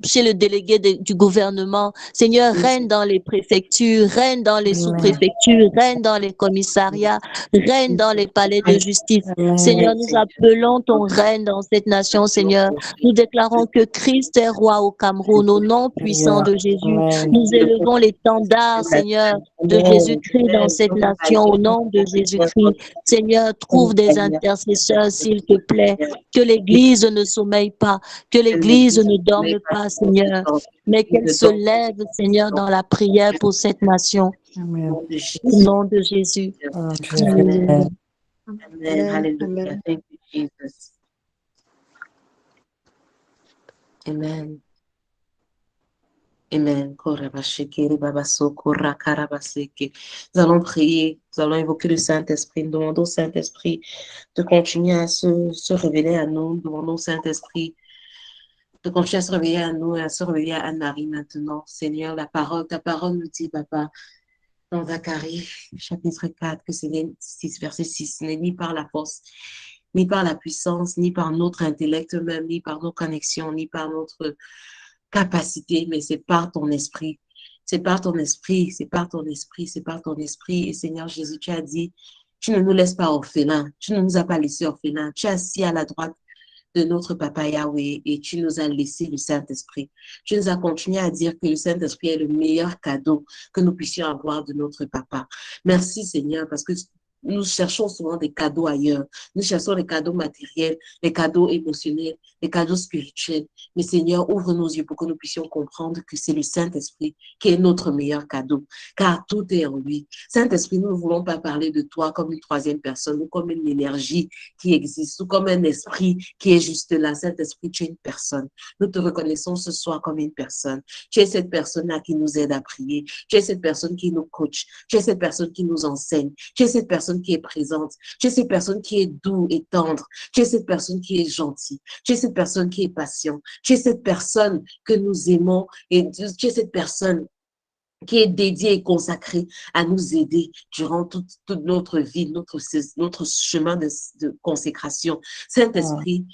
chez le délégué du gouvernement, Seigneur, règne dans les préfectures, règne dans les sous-préfectures, règne dans les commissariats, règne dans les palais de justice. Seigneur, nous appelons ton règne dans cette nation, Seigneur. Nous déclarons que Christ est roi au Cameroun, au nom puissant de Jésus. Nous élevons l'étendard, Seigneur, de Jésus-Christ dans cette nation, au nom de Jésus-Christ. Seigneur, trouve des intercesseurs, s'il te plaît, que l'Église ne sommeille pas, que l'Église ne dorme pas, Seigneur, mais qu'elle se lève, Seigneur, dans la prière pour cette nation. Au nom de Jésus. Amen. Hallelujah. Thank you, Jesus. Amen. Amen. Nous allons prier, nous allons évoquer le Saint-Esprit. Nous demandons au Saint-Esprit de continuer à se révéler à nous. Nous demandons au Saint-Esprit de continuer à se réveiller à nous et à se réveiller à Anne-Marie maintenant. Seigneur, ta parole nous dit, Papa, dans Zacharie, chapitre 4, que c'est 6, verset 6, ce n'est ni par la force, ni par la puissance, ni par notre intellect même, ni par nos connexions, ni par notre capacité, mais c'est par ton esprit. C'est par ton esprit, c'est par ton esprit, c'est par ton esprit. Et Seigneur Jésus, tu as dit, tu ne nous laisses pas orphelins, tu ne nous as pas laissés orphelins. Tu es assis à la droite de notre Papa Yahweh et tu nous as laissé le Saint-Esprit. Tu nous as continué à dire que le Saint-Esprit est le meilleur cadeau que nous puissions avoir de notre Papa. Merci Seigneur, parce que nous cherchons souvent des cadeaux ailleurs. Nous cherchons les cadeaux matériels, les cadeaux émotionnels, les cadeaux spirituels. Mais Seigneur, ouvre nos yeux pour que nous puissions comprendre que c'est le Saint-Esprit qui est notre meilleur cadeau, car tout est en lui. Saint-Esprit, nous ne voulons pas parler de toi comme une troisième personne ou comme une énergie qui existe ou comme un esprit qui est juste là. Saint-Esprit, tu es une personne. Nous te reconnaissons ce soir comme une personne. Tu es cette personne-là qui nous aide à prier. Tu es cette personne qui nous coach. Tu es cette personne qui nous enseigne. Tu es cette personne qui est présente. Tu es cette personne qui est doux et tendre. Tu es cette personne qui est gentille. Tu es cette personne qui est patient. Tu es cette personne que nous aimons et tu es cette personne qui est dédiée et consacrée à nous aider durant toute notre vie, notre chemin de consécration. Saint-Esprit,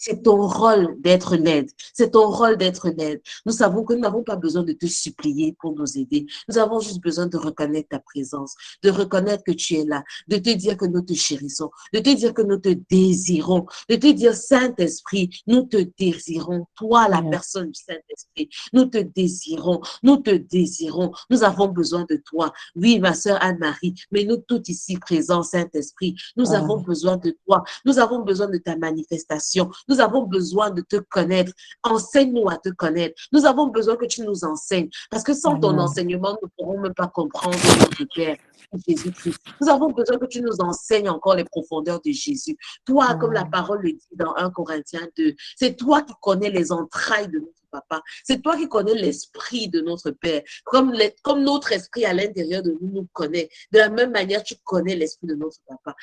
c'est ton rôle d'être l'aide. C'est ton rôle d'être l'aide. Nous savons que nous n'avons pas besoin de te supplier pour nous aider. Nous avons juste besoin de reconnaître ta présence, de reconnaître que tu es là, de te dire que nous te chérissons, de te dire que nous te désirons, de te dire, Saint-Esprit, nous te désirons. Toi, la personne du Saint-Esprit, nous te désirons, nous te désirons. Nous avons besoin de toi. Oui, ma sœur Anne-Marie, mais nous tous ici présents, Saint-Esprit, nous avons besoin de toi. Nous avons besoin de ta manifestation. Nous avons besoin de te connaître. Enseigne-nous à te connaître. Nous avons besoin que tu nous enseignes. Parce que sans ton enseignement, nous ne pourrons même pas comprendre notre Père, Jésus-Christ. Nous avons besoin que tu nous enseignes encore les profondeurs de Jésus. Toi, comme la parole le dit dans 1 Corinthiens 2, c'est toi qui connais les entrailles de notre Papa. C'est toi qui connais l'esprit de notre Père. Comme notre esprit à l'intérieur de nous nous connaît. De la même manière, tu connais l'esprit de notre Papa.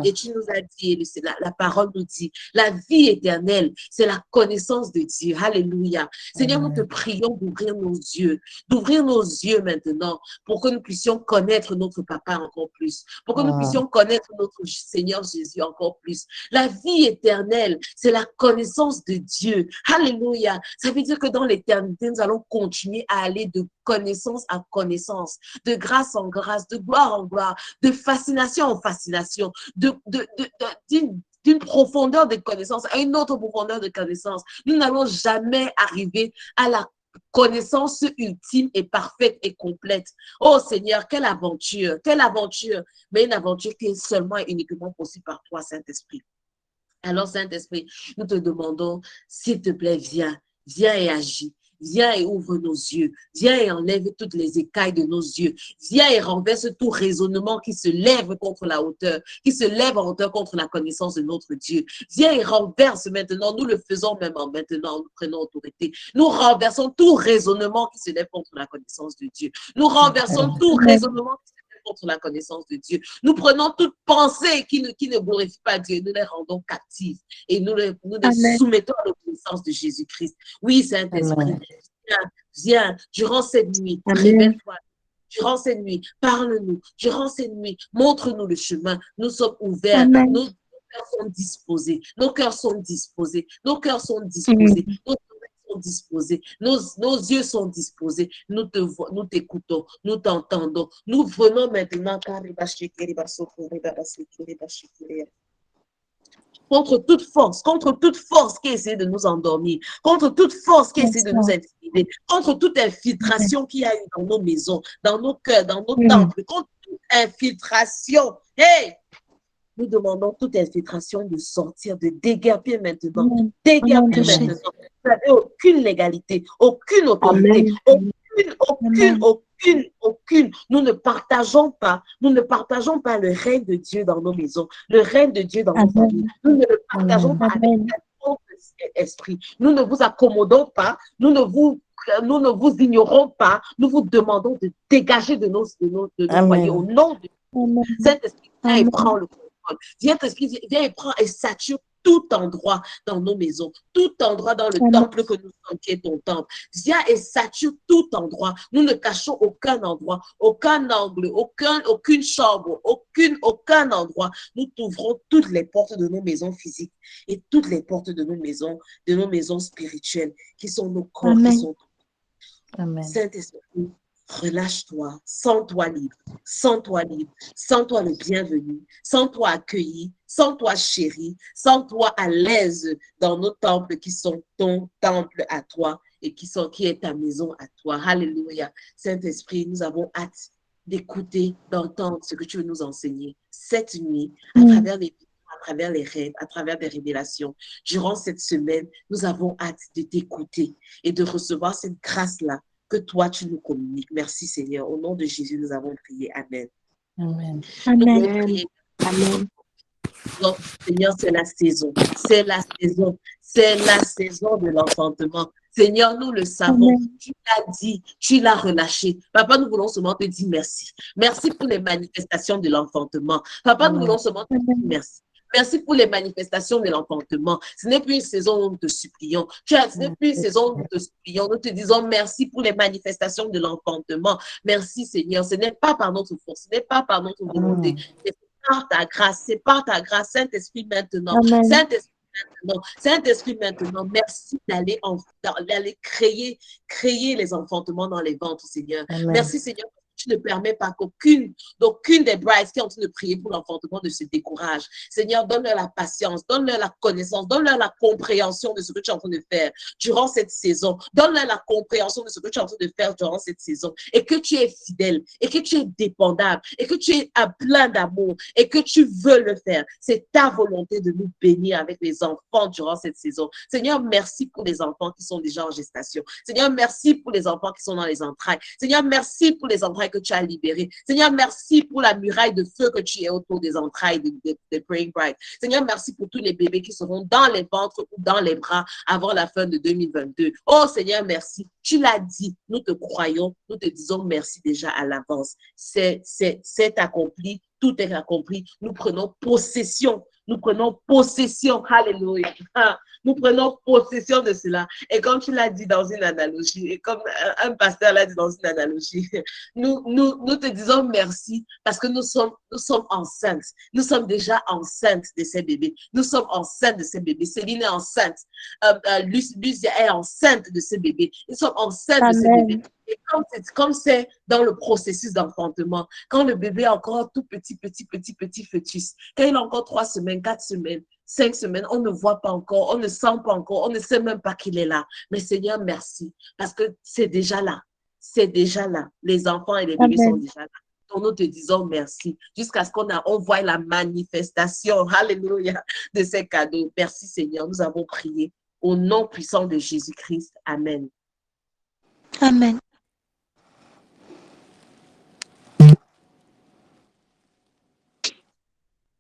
Et tu nous as dit, la parole nous dit, la vie éternelle, c'est la connaissance de Dieu. Alléluia. Seigneur, nous te prions d'ouvrir nos yeux maintenant pour que nous puissions connaître notre Papa encore plus, pour que nous puissions connaître notre Seigneur Jésus encore plus. La vie éternelle, c'est la connaissance de Dieu. Alléluia. Ça veut dire que dans l'éternité, nous allons continuer à aller de connaissance en connaissance, de grâce en grâce, de gloire en gloire, de fascination en fascination, d'une profondeur de connaissance à une autre profondeur de connaissance. Nous n'allons jamais arriver à la connaissance ultime et parfaite et complète. Oh Seigneur, quelle aventure, mais une aventure qui est seulement et uniquement possible par toi, Saint-Esprit. Alors, Saint-Esprit, nous te demandons, s'il te plaît, viens et agis. Viens et ouvre nos yeux. Viens et enlève toutes les écailles de nos yeux. Viens et renverse tout raisonnement qui se lève contre la hauteur, qui se lève en hauteur contre la connaissance de notre Dieu. Viens et renverse maintenant. Nous le faisons même maintenant. Nous prenons autorité. Nous renversons tout raisonnement qui se lève contre la connaissance de Dieu. Nous renversons tout raisonnement qui se lève contre la connaissance de Dieu. Nous prenons toute pensée qui ne glorifie pas Dieu. Nous les rendons captives et nous les soumettons à l'obéissance de Jésus-Christ. Oui, Saint-Esprit. Viens, durant cette nuit, révèle-toi. Durant cette nuit, parle-nous. Durant cette nuit, montre-nous le chemin. Nous sommes ouverts. Nos cœurs sont disposés. Nos cœurs sont disposés. Nos cœurs sont disposés. Nos oreilles sont disposées. Nos yeux sont disposés. Nous t'écoutons. Nous t'entendons. Nous venons maintenant. Contre toute force qui essaie de nous endormir, contre toute force qui essaie de nous intimider, contre toute infiltration qu'il y a eu dans nos maisons, dans nos cœurs, dans nos temples, contre toute infiltration. Hey! Nous demandons toute infiltration de sortir, de déguerpir maintenant. Déguerpir maintenant. Vous n'avez aucune légalité, aucune autorité, aucune. Nous ne partageons pas le règne de Dieu dans nos maisons, le règne de Dieu dans nos familles. Nous ne le partageons pas avec notre esprit. Nous ne vous accommodons pas, nous ne vous nous ne vous ignorons pas. Nous vous demandons de dégager de nos foyers au nom de Amen. Saint-Esprit, viens et Amen. prends le contrôle. Saint-Esprit, viens et prends et sature tout endroit dans nos maisons, tout endroit dans le Amen. temple que nous sommes, qui est ton temple. Viens et sature tout endroit. Nous ne cachons aucun endroit, aucun angle, aucune chambre, aucun endroit. Nous t'ouvrons toutes les portes de nos maisons physiques et toutes les portes de nos maisons spirituelles, qui sont nos corps, Amen. qui sont Amen. Saint-Esprit, relâche-toi, sens-toi libre, sens-toi libre, sens-toi le bienvenu, sens-toi accueilli, sens-toi chéri, sens-toi à l'aise dans nos temples qui sont ton temple à toi et qui est ta maison à toi. Alléluia. Saint-Esprit, nous avons hâte d'écouter, d'entendre ce que tu veux nous enseigner cette nuit à travers les rêves, à travers des révélations. Durant cette semaine, nous avons hâte de t'écouter et de recevoir cette grâce-là que toi, tu nous communiques. Merci, Seigneur. Au nom de Jésus, nous avons prié. Amen. Amen. Nous Amen. voulons prier. Amen. Donc, Seigneur, c'est la saison. C'est la saison. C'est la saison de l'enfantement. Seigneur, nous le savons. Amen. Tu l'as dit, tu l'as relâché. Papa, nous voulons seulement te dire merci. Merci pour les manifestations de l'enfantement. Papa, nous voulons seulement te dire Amen. merci. Merci pour les manifestations de l'enfantement. Ce n'est plus une saison où nous te supplions. Ce n'est plus une saison où nous te supplions. Nous te disons merci pour les manifestations de l'enfantement. Merci, Seigneur. Ce n'est pas par notre force, ce n'est pas par notre volonté. C'est par ta grâce. C'est par ta grâce. Saint-Esprit, maintenant. Amen. Saint-Esprit, maintenant. Saint-Esprit, maintenant. Merci d'aller créer les enfantements dans les ventres, Seigneur. Amen. Merci, Seigneur. Tu ne permets pas d'aucune des brides qui sont en train de prier pour l'enfantement ne se décourage. Seigneur, donne-leur la patience, donne-leur la connaissance, donne-leur la compréhension de ce que tu es en train de faire durant cette saison. Donne-leur la compréhension de ce que tu es en train de faire durant cette saison. Et que tu es fidèle, et que tu es dépendable, et que tu es plein d'amour, et que tu veux le faire. C'est ta volonté de nous bénir avec les enfants durant cette saison. Seigneur, merci pour les enfants qui sont déjà en gestation. Seigneur, merci pour les enfants qui sont dans les entrailles. Seigneur, merci pour les entrailles que tu as libérées. Seigneur, merci pour la muraille de feu que tu es autour des entrailles de Praying Bride. Seigneur, merci pour tous les bébés qui seront dans les ventres ou dans les bras avant la fin de 2022. Oh Seigneur, merci. Tu l'as dit, nous te croyons, nous te disons merci déjà à l'avance. C'est accompli, tout est accompli. Nous prenons possession. Nous prenons possession. Alléluia. Nous prenons possession de cela. Et comme tu l'as dit dans une analogie, et comme un pasteur l'a dit dans une analogie, nous te disons merci parce que nous sommes enceintes. Nous sommes déjà enceintes de ces bébés. Nous sommes enceintes de ces bébés. Céline est enceinte. Lucia est enceinte de ces bébés. Nous sommes enceintes de ces bébés. Et comme c'est dans le processus d'enfantement, quand le bébé est encore tout petit fœtus, quand il a encore 3 semaines, 4 semaines, 5 semaines, on ne voit pas encore, on ne sent pas encore, on ne sait même pas qu'il est là. Mais Seigneur, merci, parce que c'est déjà là. C'est déjà là. Les enfants et les bébés sont déjà là. Donc, nous te disons merci jusqu'à ce qu'on voit la manifestation, alléluia, de ces cadeaux. Merci Seigneur, nous avons prié au nom puissant de Jésus-Christ. Amen. Amen.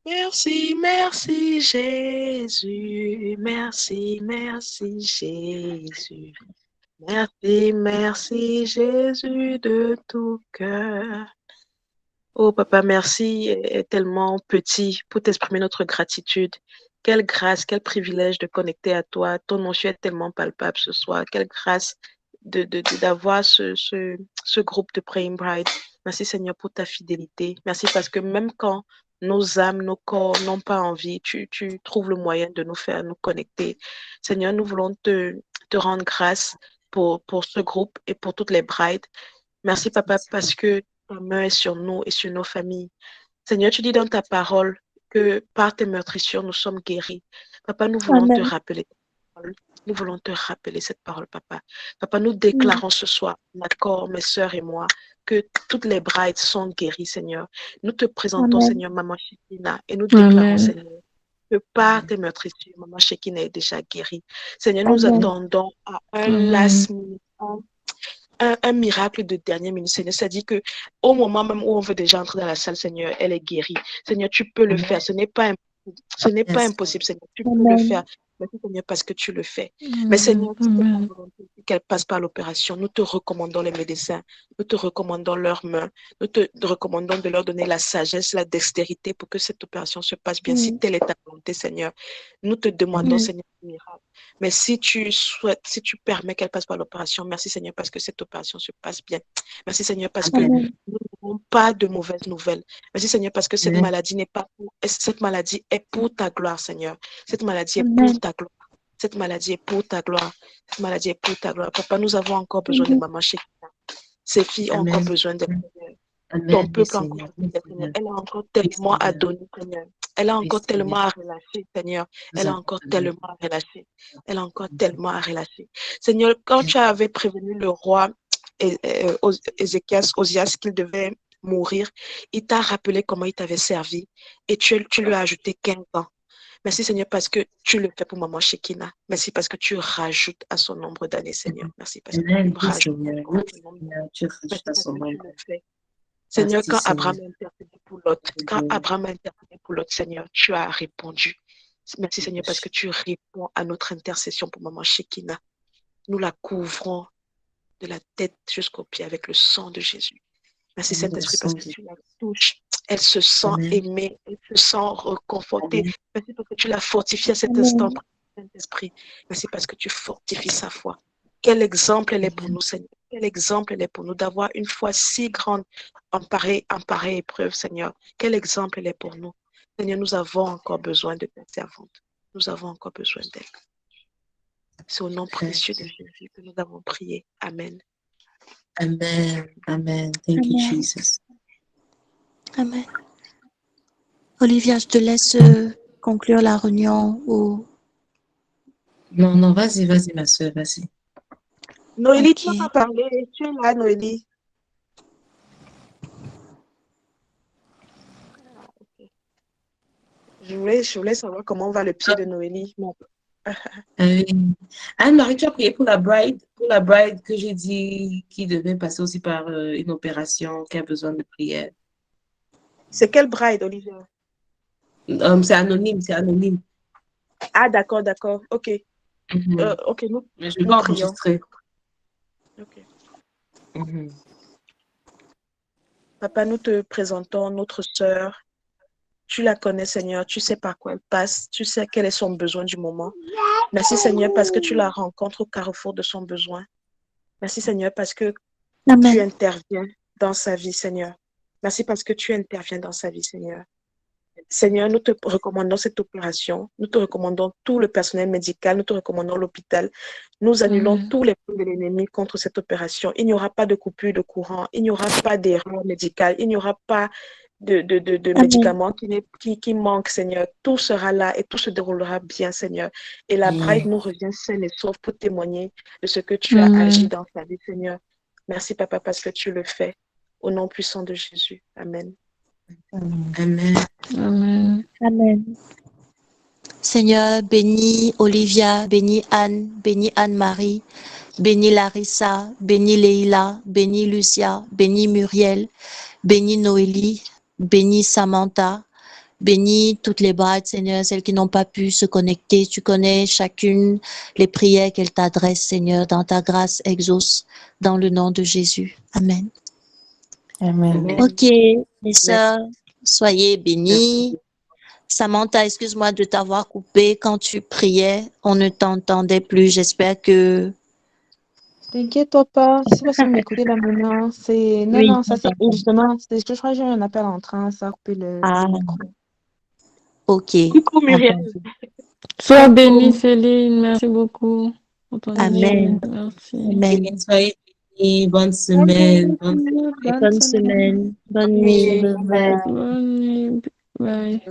Merci, merci Jésus. Merci, merci Jésus. Merci, merci Jésus de tout cœur. Oh Papa, merci est tellement petit pour t'exprimer notre gratitude. Quelle grâce, quel privilège de connecter à toi. Ton nom est tellement palpable ce soir. Quelle grâce d'avoir ce groupe de Praying Bride. Merci Seigneur pour ta fidélité. Merci parce que même quand nos âmes, nos corps n'ont pas envie, tu trouves le moyen de nous faire nous connecter. Seigneur, nous voulons te rendre grâce pour ce groupe et pour toutes les brides. Merci Papa parce que ta main est sur nous et sur nos familles. Seigneur, tu dis dans ta parole que par tes meurtrissures, nous sommes guéris. Papa, nous voulons te rappeler. Nous voulons te rappeler cette parole, Papa. Papa, nous déclarons ce soir, d'accord, mes sœurs et moi, que toutes les brides sont guéries, Seigneur. Nous te présentons, Seigneur, Maman Shekina, et nous déclarons, Seigneur, que par tes meurtrissures, Maman Shekina est déjà guérie. Seigneur, nous attendons à un last minute, un miracle de dernière minute, Seigneur. Ça dit qu'au moment même où on veut déjà entrer dans la salle, Seigneur, elle est guérie. Seigneur, tu peux le faire. Ce n'est pas impossible, Seigneur. Tu peux le faire. Merci Seigneur parce que tu le fais. Mais Seigneur, si c'est ta volonté qu'elle passe par l'opération, nous te recommandons les médecins, nous te recommandons leurs mains, nous te recommandons de leur donner la sagesse, la dextérité pour que cette opération se passe bien. Si telle est ta volonté, Seigneur, nous te demandons, Seigneur, un miracle. Mais si tu souhaites, si tu permets qu'elle passe par l'opération, merci Seigneur parce que cette opération se passe bien. Merci Seigneur parce que nous n'avons pas de mauvaises nouvelles. Merci Seigneur parce que cette maladie n'est pas pour, cette maladie est pour ta gloire, Seigneur. Cette maladie est pour ta gloire. Cette maladie est pour ta gloire. Cette maladie est pour ta gloire. Papa, nous avons encore besoin de maman Shekina. Ces filles ont encore besoin de ton peuple encore besoin de Seigneur. Elle a encore tellement à donner, Seigneur. Elle a encore tellement à relâcher, Seigneur. Elle a encore tellement à relâcher. Elle a encore tellement à relâcher. Seigneur, quand tu avais prévenu le roi Ézéchias, Osias, qu'il devait mourir, il t'a rappelé comment il t'avait servi et tu lui as ajouté 15 ans. Merci Seigneur parce que tu le fais pour maman Shekina. Merci parce que tu rajoutes à son nombre d'années, Seigneur. Merci parce que tu rajoutes à son nombre d'années. Merci parce que tu le fais. Seigneur, quand Abraham a intercédé pour l'autre, Seigneur, tu as répondu. Merci Seigneur parce que tu réponds à notre intercession pour maman Shekina. Nous la couvrons de la tête jusqu'aux pieds avec le sang de Jésus. Merci Saint-Esprit parce que tu la touches. Elle se sent aimée, elle se sent reconfortée. Merci parce que tu la fortifies à cet instant, Saint-Esprit. Merci parce que tu fortifies sa foi. Quel exemple elle est pour nous, Seigneur. Quel exemple elle est pour nous d'avoir une foi si grande en pareille épreuve, Seigneur. Quel exemple elle est pour nous. Seigneur, nous avons encore besoin de ta servante. Nous avons encore besoin d'elle. C'est au nom précieux de Jésus que nous avons prié. Amen. Amen. Amen. Thank you, Jesus. Amen. Olivia, je te laisse conclure la réunion ou... Non, vas-y, ma soeur, vas-y. Noélie, tu n'as pas parlé. Tu es là, Noélie. Je voulais savoir comment va le pied de Noélie. Anne-Marie, tu as prié pour la bride que j'ai dit qui devait passer aussi par une opération, qui a besoin de prière. C'est quelle bride, Olivia? C'est anonyme. Ah, d'accord. Ok. Ok, Mais je vais pas enregistrer. Ok. Papa, nous te présentons notre sœur. Tu la connais, Seigneur. Tu sais par quoi elle passe. Tu sais quel est son besoin du moment. Merci, Seigneur, parce que tu la rencontres au carrefour de son besoin. Merci, Seigneur, parce que tu interviens dans sa vie, Seigneur. Merci parce que tu interviens dans sa vie, Seigneur. Seigneur, nous te recommandons cette opération. Nous te recommandons tout le personnel médical. Nous te recommandons l'hôpital. Nous annulons tous les plans de l'ennemi contre cette opération. Il n'y aura pas de coupure de courant. Il n'y aura pas d'erreur médicale. Il n'y aura pas de médicaments qui manquent, Seigneur. Tout sera là et tout se déroulera bien, Seigneur. Et la bride nous revient saine et sauve pour témoigner de ce que tu as agi dans sa vie, Seigneur. Merci, Papa, parce que tu le fais. Au nom puissant de Jésus. Amen. Amen. Seigneur, bénis Olivia, bénis Anne-Marie, bénis Larissa, bénis Leïla, bénis Lucia, bénis Muriel, bénis Noélie, bénis Samantha, bénis toutes les brides, Seigneur, celles qui n'ont pas pu se connecter. Tu connais chacune les prières qu'elle t'adresse, Seigneur, dans ta grâce exauce, dans le nom de Jésus. Amen. Amen. Ok, les sœurs, soyez bénies. Samantha, excuse-moi de t'avoir coupé. Quand tu priais, on ne t'entendait plus. J'espère que... T'inquiète-toi pas, je sais pas si vous m'écoutez là maintenant. Non, ça c'est justement, je crois que j'ai eu un appel en train, ça a coupé le micro. Ok. Coucou Muriel. Sois bénie, Céline. Merci beaucoup pour ton Amen. Merci. Amen. Soyez bénis. Bonne semaine. Bonne semaine. Bonne nuit. Bonne nuit. Bye.